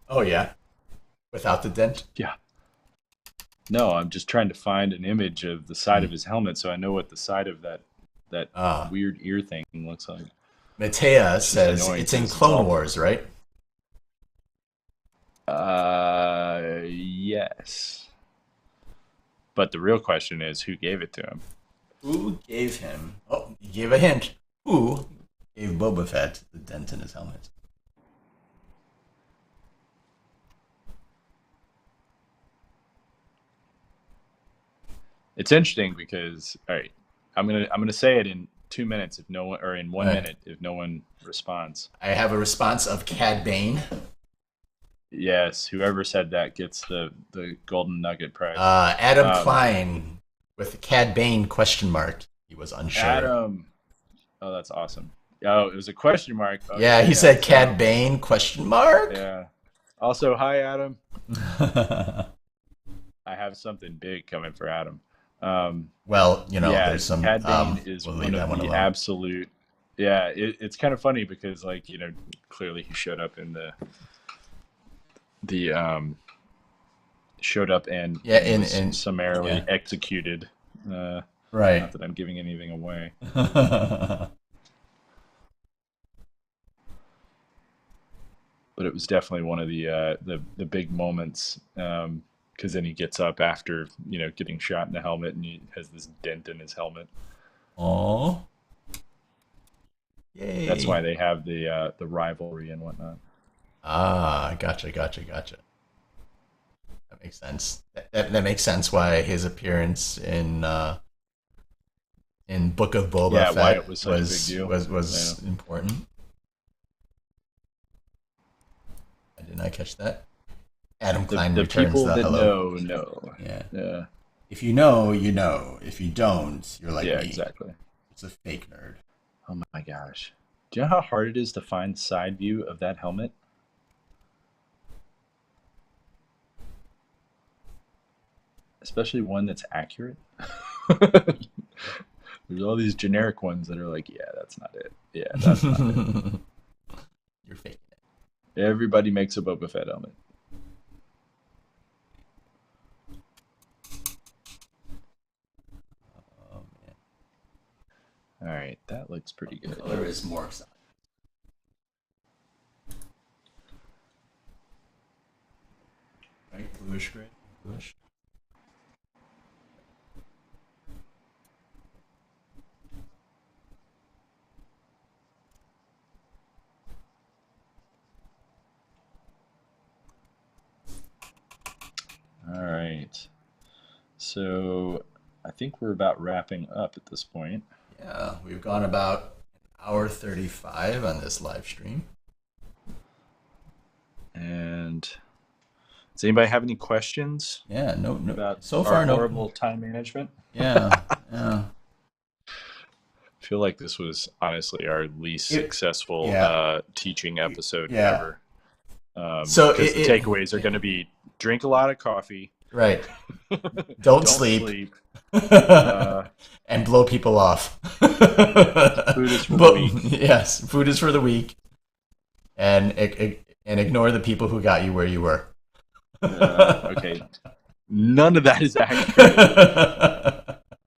Oh, yeah? Without the dent? Yeah. No, I'm just trying to find an image of the side of his helmet so I know what the side of that weird ear thing looks like. Matea says it's in Clone Wars, right? Yes. But the real question is, who gave it to him? Who gave him? Oh, you gave a hint. Who gave Boba Fett the dent in his helmet? It's interesting because, all right, I'm gonna say it in 2 minutes if no one, or in 1 minute if no one responds. I have a response of Cad Bane. Yes, whoever said that gets the golden nugget prize. Adam Klein with Cad Bane ? He was unsure. Adam, oh, that's awesome. Oh, it was a question mark. Okay, yeah, he said Cad Bane ? Yeah. Also, hi Adam. I have something big coming for Adam. Well, there's some. Cad Bane is we'll one of the absolute. Yeah, it's kind of funny because, like, clearly he showed up in the showed up and was summarily executed. Right. Not that I'm giving anything away. But it was definitely one of the big moments. Because then he gets up after getting shot in the helmet, and he has this dent in his helmet. Oh, yay! That's why they have the rivalry and whatnot. Ah, gotcha. That makes sense. That makes sense why his appearance in Book of Boba why Fett it was such a big deal. was important. I did not catch that. Adam Klein The returns people the that hello. know. Yeah. If you know, you know. If you don't, you're like me. Exactly. It's a fake nerd. Oh my gosh. Do you know how hard it is to find side view of that helmet? Especially one that's accurate. There's all these generic ones that are like, yeah, that's not it. Yeah, that's not it. You're faking it. Everybody makes a Boba Fett helmet. Oh man. All right, that looks pretty good. The color is more exciting. Right, bluish gray. Bluish. All right. So I think we're about wrapping up at this point. Yeah, we've gone about an hour 35 on this live stream. And does anybody have any questions? Yeah, no. About so far, no. Horrible time management. Yeah. I feel like this was honestly our least successful teaching episode ever. So because the takeaways are going to be drink a lot of coffee. Right. Don't sleep. And blow people off. Food is for the week. Yes, food is for the week. And ignore the people who got you where you were. Okay. None of that is accurate.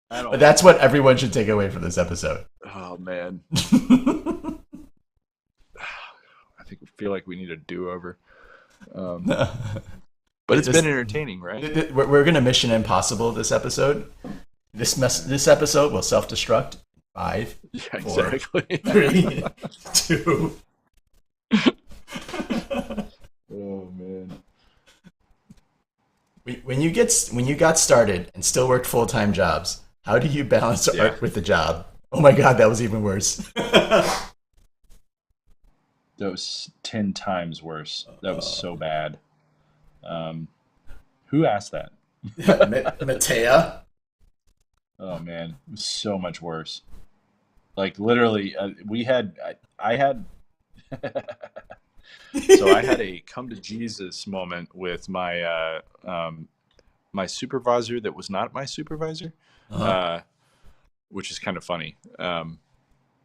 But that's what everyone should take away from this episode. Oh, man. I feel like we need a do-over. But it's been entertaining, right? We're going to Mission Impossible this episode. This episode will self-destruct. 5, 4, exactly. 3, 2. Oh man! When you got started and still worked full-time jobs, how do you balance art with the job? Oh my God, that was even worse. That was 10 times worse. That was so bad. Who asked that? Matea. Oh man, it was so much worse. Like literally, I had. So I had a come to Jesus moment with my my supervisor that was not my supervisor, which is kind of funny.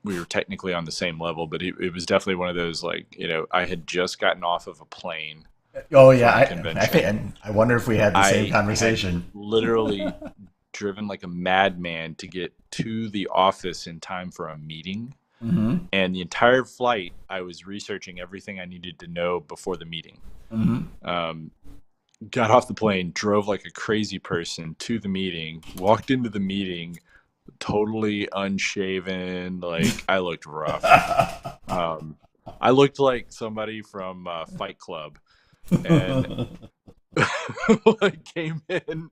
We were technically on the same level, but it was definitely one of those, like, I had just gotten off of a plane. Oh yeah, I wonder if we had the same conversation. Had literally driven like a madman to get to the office in time for a meeting. Mm-hmm. And the entire flight, I was researching everything I needed to know before the meeting. Mm-hmm. Got off the plane, drove like a crazy person to the meeting, walked into the meeting, totally unshaven. Like, I looked rough. I looked like somebody from Fight Club. And I came in.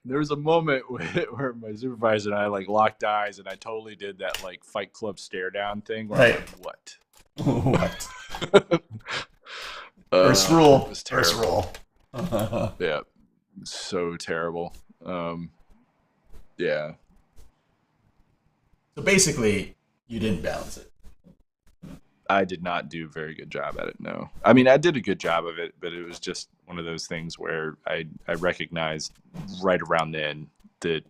There was a moment where my supervisor and I like locked eyes, and I totally did that like Fight Club stare down thing. Where right. I'm like, what? What? First rule. First rule. Yeah, so terrible. Yeah. So basically, you didn't balance it. I did not do a very good job at it, no. I mean, I did a good job of it, but it was just one of those things where I recognized right around then that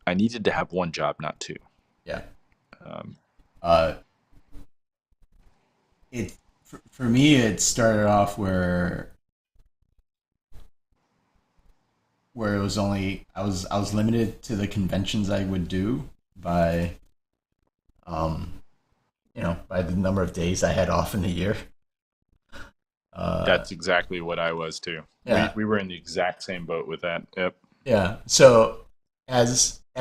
I needed to have one job, not two. Yeah. For me, it started off where it was only I was limited to the conventions I would do by by the number of days I had off in the year. That's exactly what I was too. Yeah. We were in the exact same boat with that. Yep. Yeah. So at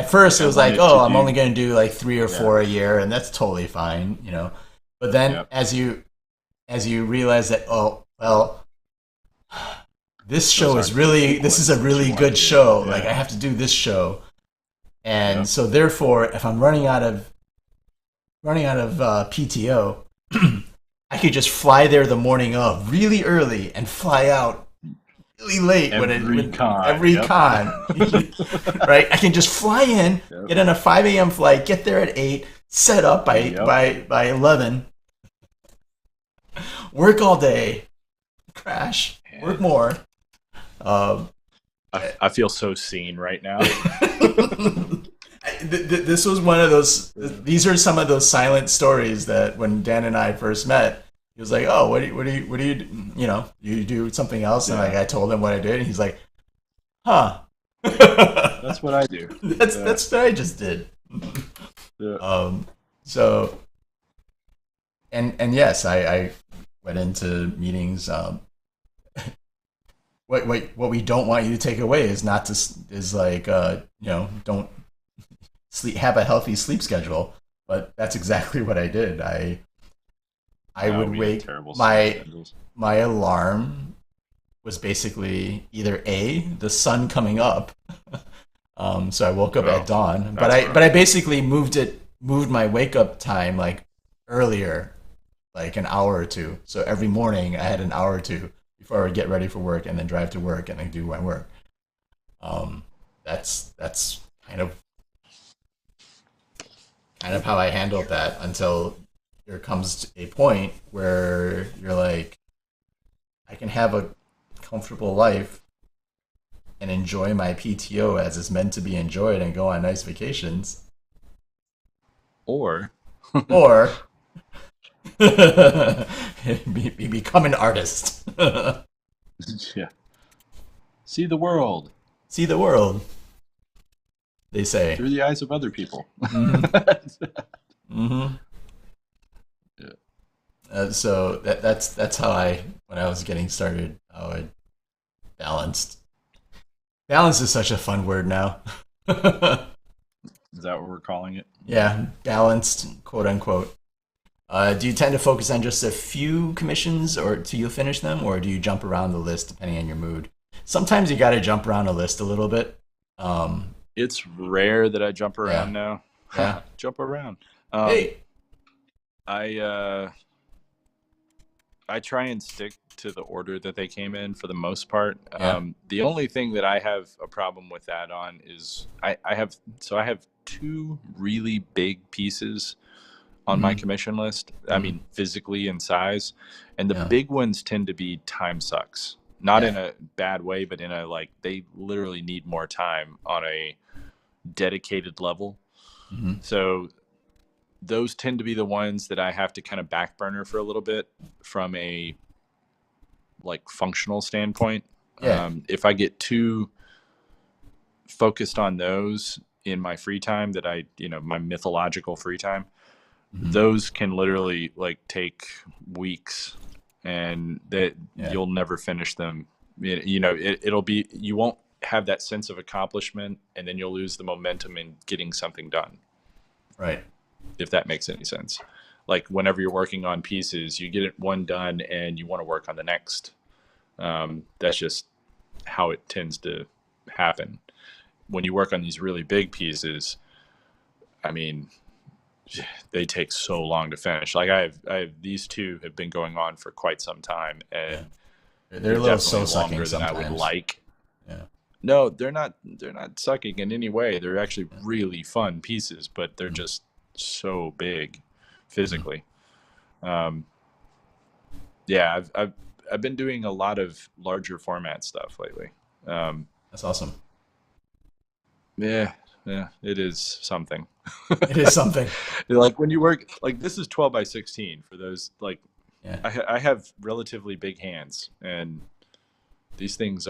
first it was like, I'm only going to do like 3 or 4 a year, and that's totally fine, But then as you realize that, this show is really, this is a really good show. Like, I have to do this show. And so therefore, if I'm running out of PTO, I could just fly there the morning of really early and fly out really late every con. Right? I can just fly in, get on a 5 a.m. flight, get there at 8, set up by 11, work all day, crash, work more. I feel so seen right now. This was one of those. These are some of those silent stories that when Dan and I first met, he was like, "Oh, what do you you know, you do something else?" And like I told him what I did, and he's like, "Huh." That's what I do. That's what I just did. So, and yes, I went into meetings. What we don't want you to take away is not to don't have a healthy sleep schedule. But that's exactly what I did. I would wake my alarm was basically either the sun coming up, so I woke up at dawn. But I basically moved my wake up time like earlier, like an hour or two. So every morning I had an hour or two before I would get ready for work and then drive to work and then do my work. That's kind of how I handled that until there comes a point where you're like, I can have a comfortable life and enjoy my PTO as it's meant to be enjoyed and go on nice vacations. Or become an artist. Yeah. See the world. They say. Through the eyes of other people. Yeah. So that's how when I was getting started, how I balanced. Balance is such a fun word now. Is that what we're calling it? Yeah, balanced, quote unquote. Do you tend to focus on just a few commissions or till you finish them, or do you jump around the list depending on your mood? Sometimes you got to jump around a list a little bit. It's rare that I jump around now. Yeah. Jump around. Hey. I try and stick to the order that they came in for the most part. Yeah. The only thing that I have a problem with that on is I have two really big pieces on my commission list. I mean, physically in size, and the big ones tend to be time sucks. Not in a bad way, but in a like they literally need more time on a dedicated level. So those tend to be the ones that I have to kind of back burner for a little bit from a like functional standpoint. If I get too focused on those in my free time that my mythological free time, those can literally like take weeks and that you'll never finish them. It'll be, you won't have that sense of accomplishment, and then you'll lose the momentum in getting something done. Right. If that makes any sense. Like whenever you're working on pieces, you get one done and you want to work on the next. That's just how it tends to happen. When you work on these really big pieces, I mean, they take so long to finish. Like I have these two have been going on for quite some time, and they're a little soul-sucking longer than I would like. Yeah. No, they're not sucking in any way. They're actually really fun pieces, but they're just so big physically. I've been doing a lot of larger format stuff lately. That's awesome. Yeah, it is something. It is something. Like when you work, like this is 12 by 16 for those, like, yeah. I have relatively big hands, and these things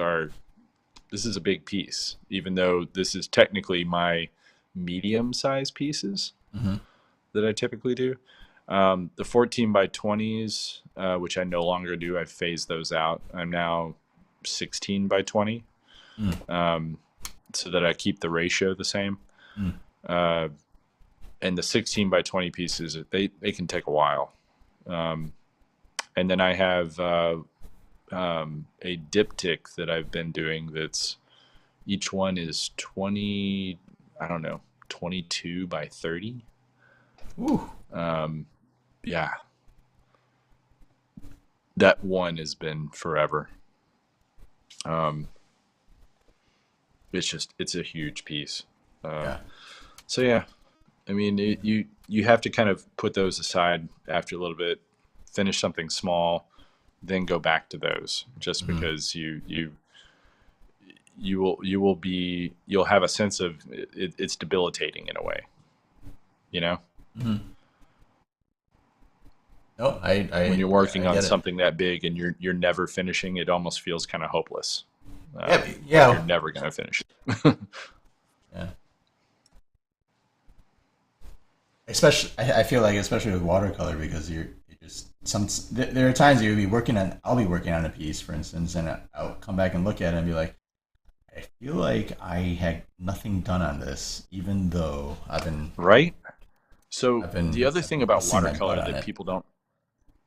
this is a big piece, even though this is technically my medium-sized pieces that I typically do. The 14 by 20s, which I no longer do, I've phased those out. I'm now 16 by 20, so that I keep the ratio the same. And the 16 by 20 pieces, they can take a while. And then I have a diptych that I've been doing that's each one is 20, I don't know, 22 by 30. Ooh. Yeah. That one has been forever. It's a huge piece. Yeah. So yeah, I mean, you have to kind of put those aside after a little bit, finish something small, then go back to those, just because you'll have a sense of it's debilitating in a way, you know. No, When you're working on get it. something that big and you're never finishing, it almost feels kind of hopeless. Yeah. You're never gonna finish it. Yeah. Especially, I feel like, especially with watercolor, because you just there are times I'll be working on a piece, for instance, and I'll come back and look at it and be like, I feel like I had nothing done on this, even though I've been right. So the other thing about watercolor that people don't,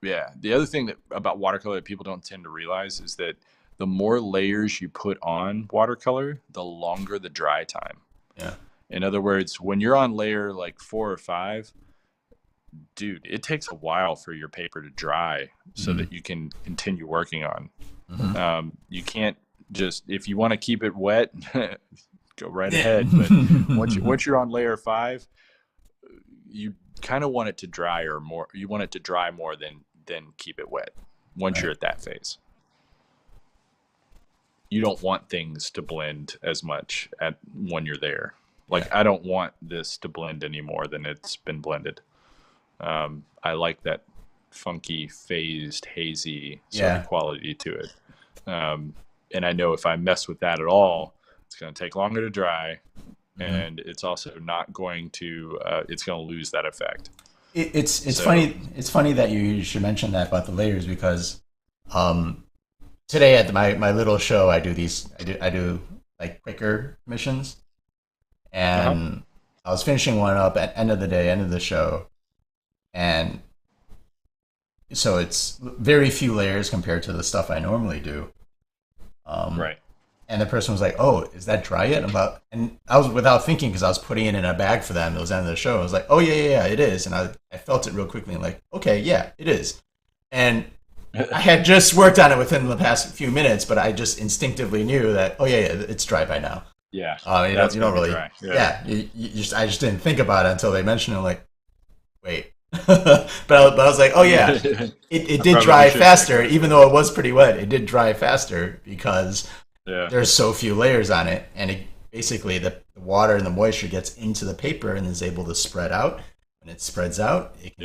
the other thing about watercolor that people don't tend to realize is that the more layers you put on watercolor, the longer the dry time. Yeah. In other words, when you're on layer like 4 or 5, dude, it takes a while for your paper to dry so that you can continue working on. You can't just, if you want to keep it wet, go right ahead. But once you're on layer 5, you kind of want it to dry more. You want it to dry more than keep it wet. Once you're at that phase, you don't want things to blend as much when you're there. Like, I don't want this to blend any more than it's been blended. I like that funky, phased, hazy sort of quality to it. And I know if I mess with that at all, it's going to take longer to dry, and it's also not going to. It's going to lose that effect. It's funny. It's funny that you should mention that about the layers, because today at my little show, I do like quicker missions. And I was finishing one up at end of the show. And so it's very few layers compared to the stuff I normally do. Right. And the person was like, "Oh, is that dry yet?" And I was, without thinking, because I was putting it in a bag for them. It was the end of the show. I was like, "Oh yeah, it is." And I felt it real quickly and like, "Okay, yeah, it is." And I had just worked on it within the past few minutes, but I just instinctively knew that, oh yeah, it's dry by now. Yeah. You don't really. Dry. I just didn't think about it until they mentioned it. Like, wait. but I was like, oh yeah, it did dry faster, even though it was pretty wet. It did dry faster because there's so few layers on it, and basically the water and the moisture gets into the paper and is able to spread out. When it spreads out, it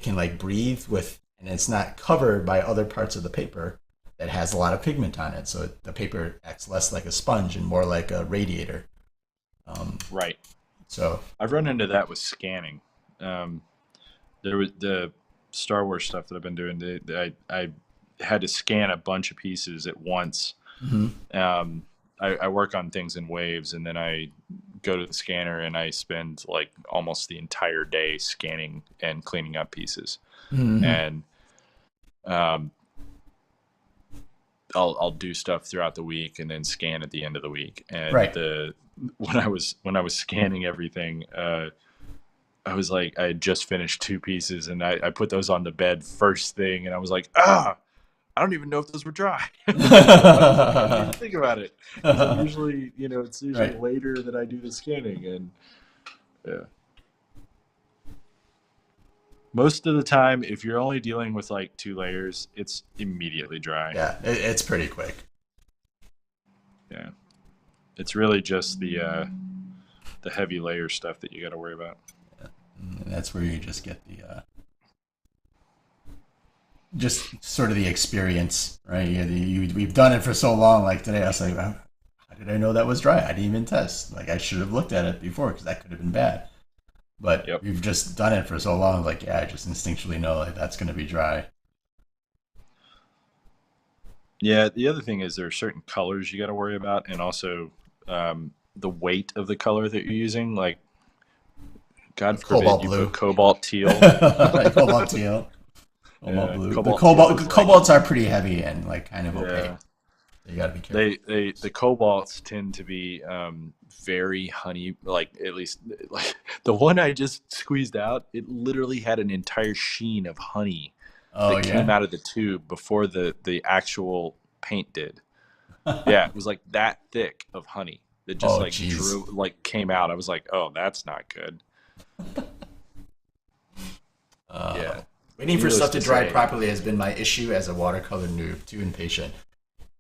can breathe with, and it's not covered by other parts of the paper that has a lot of pigment on it. So the paper acts less like a sponge and more like a radiator. Right. So I've run into that with scanning. There was the Star Wars stuff that I've been doing. I had to scan a bunch of pieces at once. I work on things in waves, and then I go to the scanner and I spend like almost the entire day scanning and cleaning up pieces. And I'll do stuff throughout the week and then scan at the end of the week. And when I was scanning everything, I was like, I had just finished 2 pieces, and I put those on the bed first thing, and I was like, I don't even know if those were dry. I didn't even think about it. Usually, it's usually later that I do the scanning, and most of the time, if you're only dealing with like 2 layers, it's immediately dry. Yeah, it's pretty quick. Yeah, it's really just the heavy layer stuff that you got to worry about. And that's where you just get the just sort of the experience, right? We've done it for so long. Like today, I was like, how did I know that was dry? I didn't even test. Like, I should have looked at it before, because that could have been bad. But we've just done it for so long. Like, I just instinctually know like that's going to be dry. Yeah. The other thing is there are certain colors you got to worry about, and also the weight of the color that you're using. Like, God forbid you put cobalt teal. Cobalt teal. Cobalt blue. The Cobalt blue is cobalts are pretty heavy and like kind of yeah. opaque. So you gotta be careful. The cobalts tend to be very honey, like at least like the one I just squeezed out. It literally had an entire sheen of honey that came out of the tube before the actual paint did. Yeah, it was like that thick of honey that just came out. I was like, oh, that's not good. Yeah. Waiting for stuff to dry properly has been my issue as a watercolor noob. Too impatient.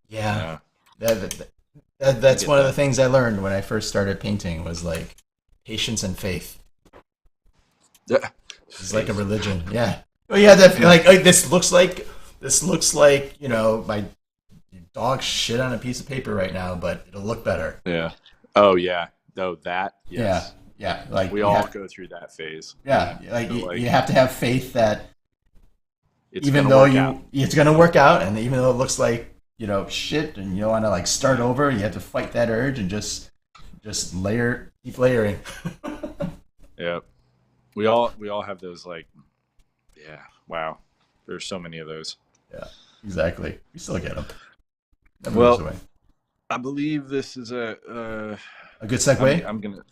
Yeah. That's one of the things I learned when I first started painting was like patience and faith. Yeah. It's like a religion. Yeah. Well, yeah, like this looks like my dog shit on a piece of paper right now, but it'll look better. Yeah. Oh yeah. No, that. Yes. Yeah. Like we all go through that phase. Yeah. Like you have to have faith that it's even though it's going to work out, and even though it looks like shit, and you don't want to like start over, you have to fight that urge and just keep layering. Yeah. We all have those like. Yeah. Wow. There's so many of those. Yeah. Exactly. We still get them. Well, I believe this is a good segue. I'm gonna.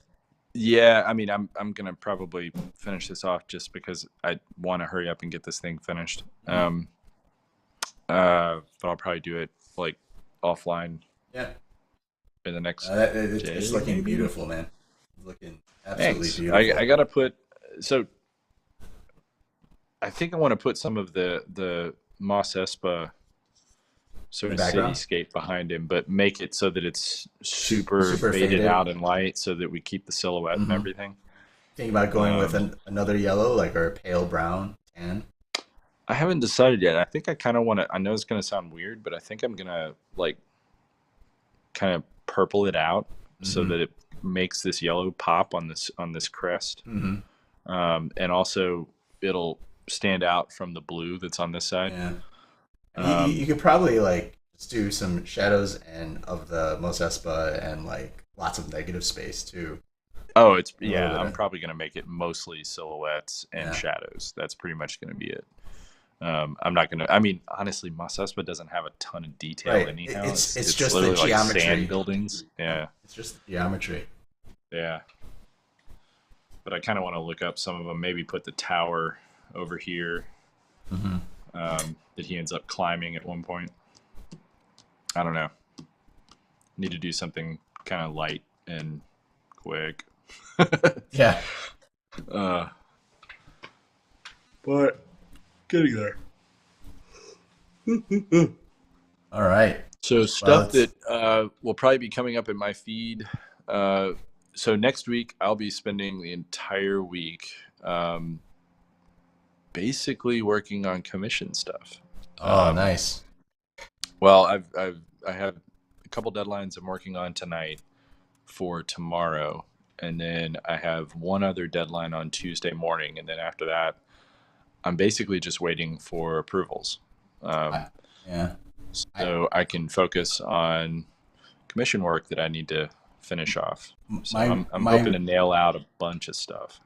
Yeah, I mean, I'm gonna probably finish this off just because I want to hurry up and get this thing finished. But I'll probably do it like offline. Yeah. In the next. It's looking beautiful, man. It's looking absolutely beautiful. I gotta put so. I think I want to put some of the Mos Espa sort of cityscape behind him, but make it so that it's super faded out and light, so that we keep the silhouette and everything. Think about going with another yellow, like or a pale brown tan. I haven't decided yet. I think I kind of want to. I know it's going to sound weird, but I think I'm gonna like kind of purple it out so that it makes this yellow pop on this crest, and also it'll stand out from the blue that's on this side. Yeah. You could probably like just do some shadows of the Mos Espa and like lots of negative space too. Oh, I'm probably gonna make it mostly silhouettes and shadows. That's pretty much gonna be it. I'm not gonna. I mean, honestly, Mos Espa doesn't have a ton of detail anyhow. It's just the geometry. Like sand buildings. Yeah. It's just the geometry. Yeah. But I kind of want to look up some of them. Maybe put the tower over here. That he ends up climbing at one point. I don't know. Need to do something kind of light and quick. Yeah. But getting there. All right. So stuff that will probably be coming up in my feed. So next week I'll be spending the entire week basically working on commission stuff. Oh, nice. Well, I have a couple deadlines I'm working on tonight for tomorrow, and then I have one other deadline on Tuesday morning, and then after that, I'm basically just waiting for approvals. So I can focus on commission work that I need to finish off. So I'm hoping to nail out a bunch of stuff.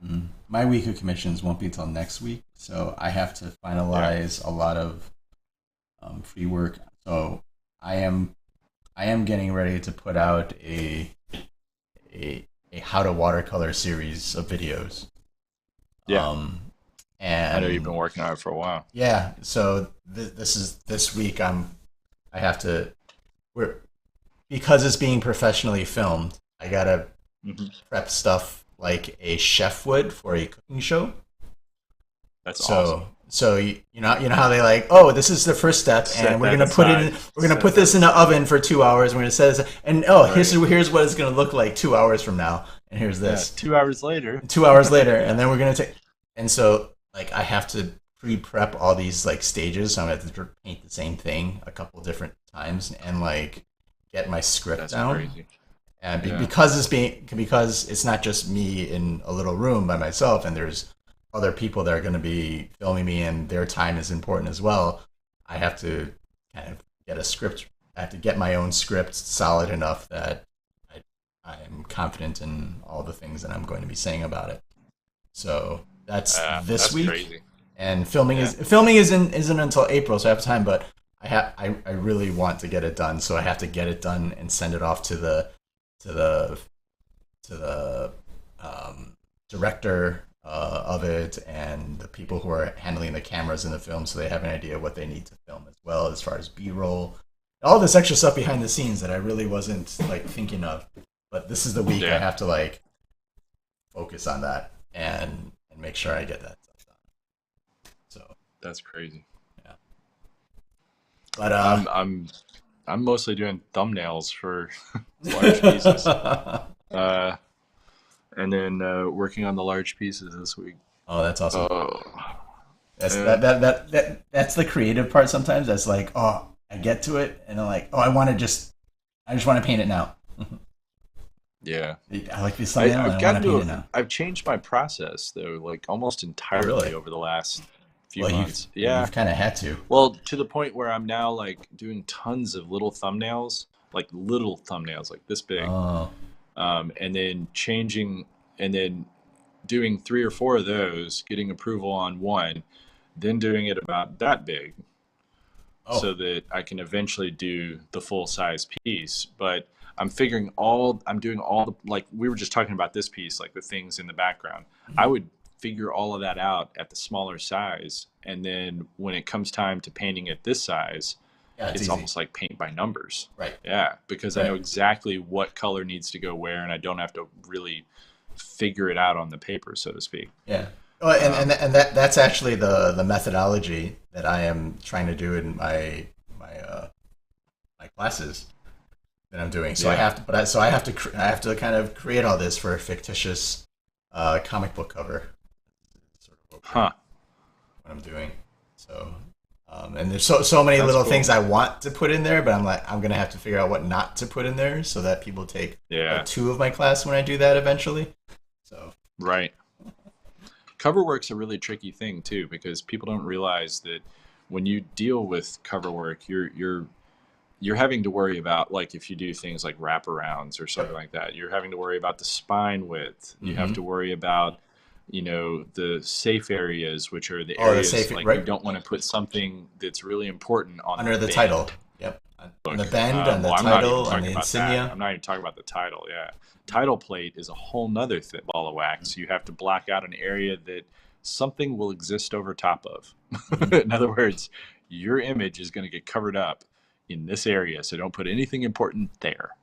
My week of commissions won't be until next week, so I have to finalize a lot of free work. So I am getting ready to put out a how to watercolor series of videos. Yeah. And I know you've been working on it for a while. Yeah. So this week because it's being professionally filmed, I gotta prep stuff like a chef would for a cooking show. That's awesome. So you know how they like, oh, this is the first step, and we're gonna put this in the oven for 2 hours. We're gonna set this, and here's what it's gonna look like 2 hours from now, and here's this. 2 hours later. 2 hours later, and then we're gonna take, and so like I have to pre-prep all these like stages. So I'm gonna have to paint the same thing a couple different times and like get my script down. Crazy. And because it's not just me in a little room by myself, and there's other people that are going to be filming me, and their time is important as well. I have to kind of get a script. I have to get my own script solid enough that I'm confident in all the things that I'm going to be saying about it. So that's this week. Crazy. And filming isn't until April, so I have time. But I really want to get it done, so I have to get it done and send it off to the director of it and the people who are handling the cameras in the film, so they have an idea what they need to film as well, as far as B-roll, all this extra stuff behind the scenes that I really wasn't like thinking of. But this is the week I have to like focus on that and make sure I get that stuff done. So that's crazy. Yeah. But I'm mostly doing thumbnails for large pieces. And then working on the large pieces this week. Oh, that's awesome. That's the creative part sometimes. That's like, oh, I get to it and I'm like, oh, I just want to paint it now. Yeah. I like this thumbnail and I want to paint it now. I've changed my process though, like almost entirely over the last few months. You've kind of had to. Well, to the point where I'm now like doing tons of little thumbnails like this big. Oh. And then doing 3 or 4 of those, getting approval on one, then doing it about that big, so that I can eventually do the full size piece. But I'm doing all the, like we were just talking about this piece, like the things in the background. I would figure all of that out at the smaller size, and then when it comes time to painting at this size, it's almost like paint by numbers. Right. Yeah, because I know exactly what color needs to go where, and I don't have to really figure it out on the paper, so to speak. Yeah. Well, and that's actually the methodology that I am trying to do in my classes that I'm doing. So I have to kind of create all this for a fictitious comic book cover. Sort of what I'm doing. So. And there's so many little things I want to put in there, but I'm gonna have to figure out what not to put in there so that people take 2 of my class when I do that eventually. So right. Cover work's a really tricky thing too, because people don't realize that when you deal with cover work, you're having to worry about, like, if you do things like wraparounds or something like that, you're having to worry about the spine width. You have to worry about the safe areas, which are the areas you don't want to put something that's really important on under the band. Title. Yep. On the bend, on the title, on the insignia. I'm not even talking about the title. Yeah. Title plate is a whole nother ball of wax. You have to block out an area that something will exist over top of. In other words, your image is going to get covered up in this area, so don't put anything important there.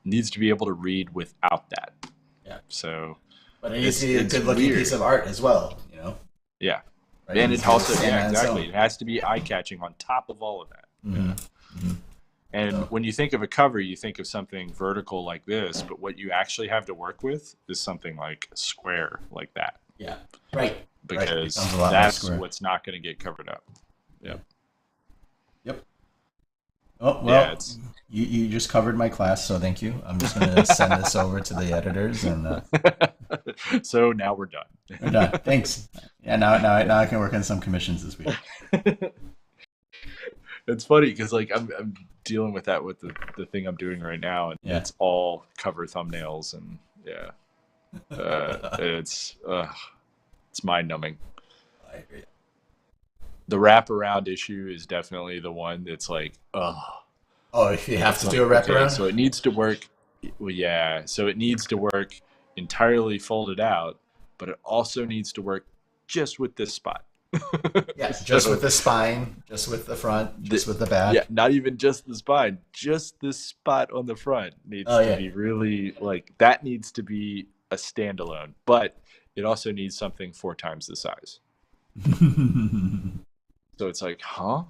Needs to be able to read without that. Yeah. So... But it needs to be a good-looking piece of art as well, Yeah. Right? And it also, exactly. It has to be eye-catching on top of all of that. And when you think of a cover, you think of something vertical like this, but what you actually have to work with is something like square like that. Yeah. Right. Because that's what's not going to get covered up. Yep. Oh, well, you just covered my class, so thank you. I'm just going to send this over to the editors. And so now we're done. We're done. Thanks. Yeah, now I can work on some commissions this week. It's funny because like I'm dealing with that with the thing I'm doing right now, and it's all cover thumbnails, and it's mind numbing. I agree. The wraparound issue is definitely the one that's like, if you have to do a wraparound? So it needs to work. Well, yeah. So it needs to work entirely folded out, but it also needs to work just with this spot. Yes, just with the spine, just with the front, just with the back. Yeah, not even just the spine, just this spot on the front needs to be really, like, that needs to be a standalone, but it also needs something 4 times the size. So it's like, how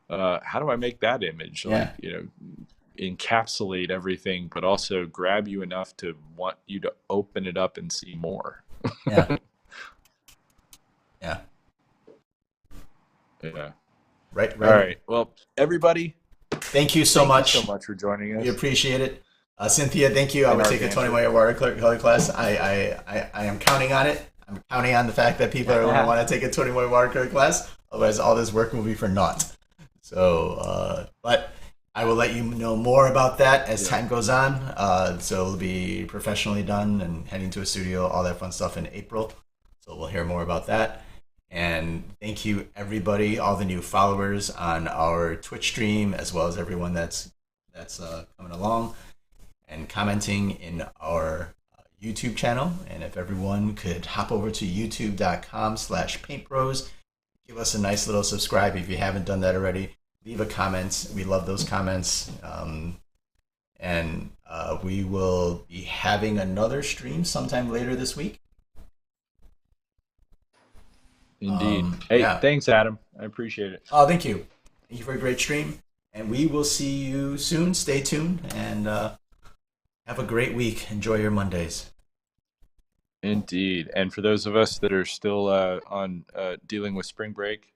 do I make that image? Like, encapsulate everything, but also grab you enough to want you to open it up and see more. Yeah. Right. All right. Well, everybody, thank you so much for joining us. We appreciate it. Cynthia, thank you. I would take a 20-way watercolor class. I am counting on it. I'm counting on the fact that people are going to want to take a 20-way watercolor class. Otherwise, all this work will be for naught. So, but I will let you know more about that as time goes on. So it'll be professionally done and heading to a studio, all that fun stuff in April. So we'll hear more about that. And thank you, everybody, all the new followers on our Twitch stream, as well as everyone that's coming along and commenting in our YouTube channel. And if everyone could hop over to youtube.com/paintbros, give us a nice little subscribe if you haven't done that already. Leave a comment. We love those comments. And we will be having another stream sometime later this week. Indeed. Hey, yeah. Thanks, Adam. I appreciate it. Oh, thank you. Thank you for a great stream. And we will see you soon. Stay tuned and have a great week. Enjoy your Mondays. Indeed. And for those of us that are still on dealing with spring break,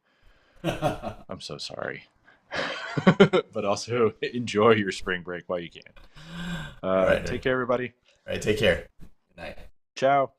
I'm so sorry. But also enjoy your spring break while you can. Right, take care, everybody. All right, take care. Good night. Ciao.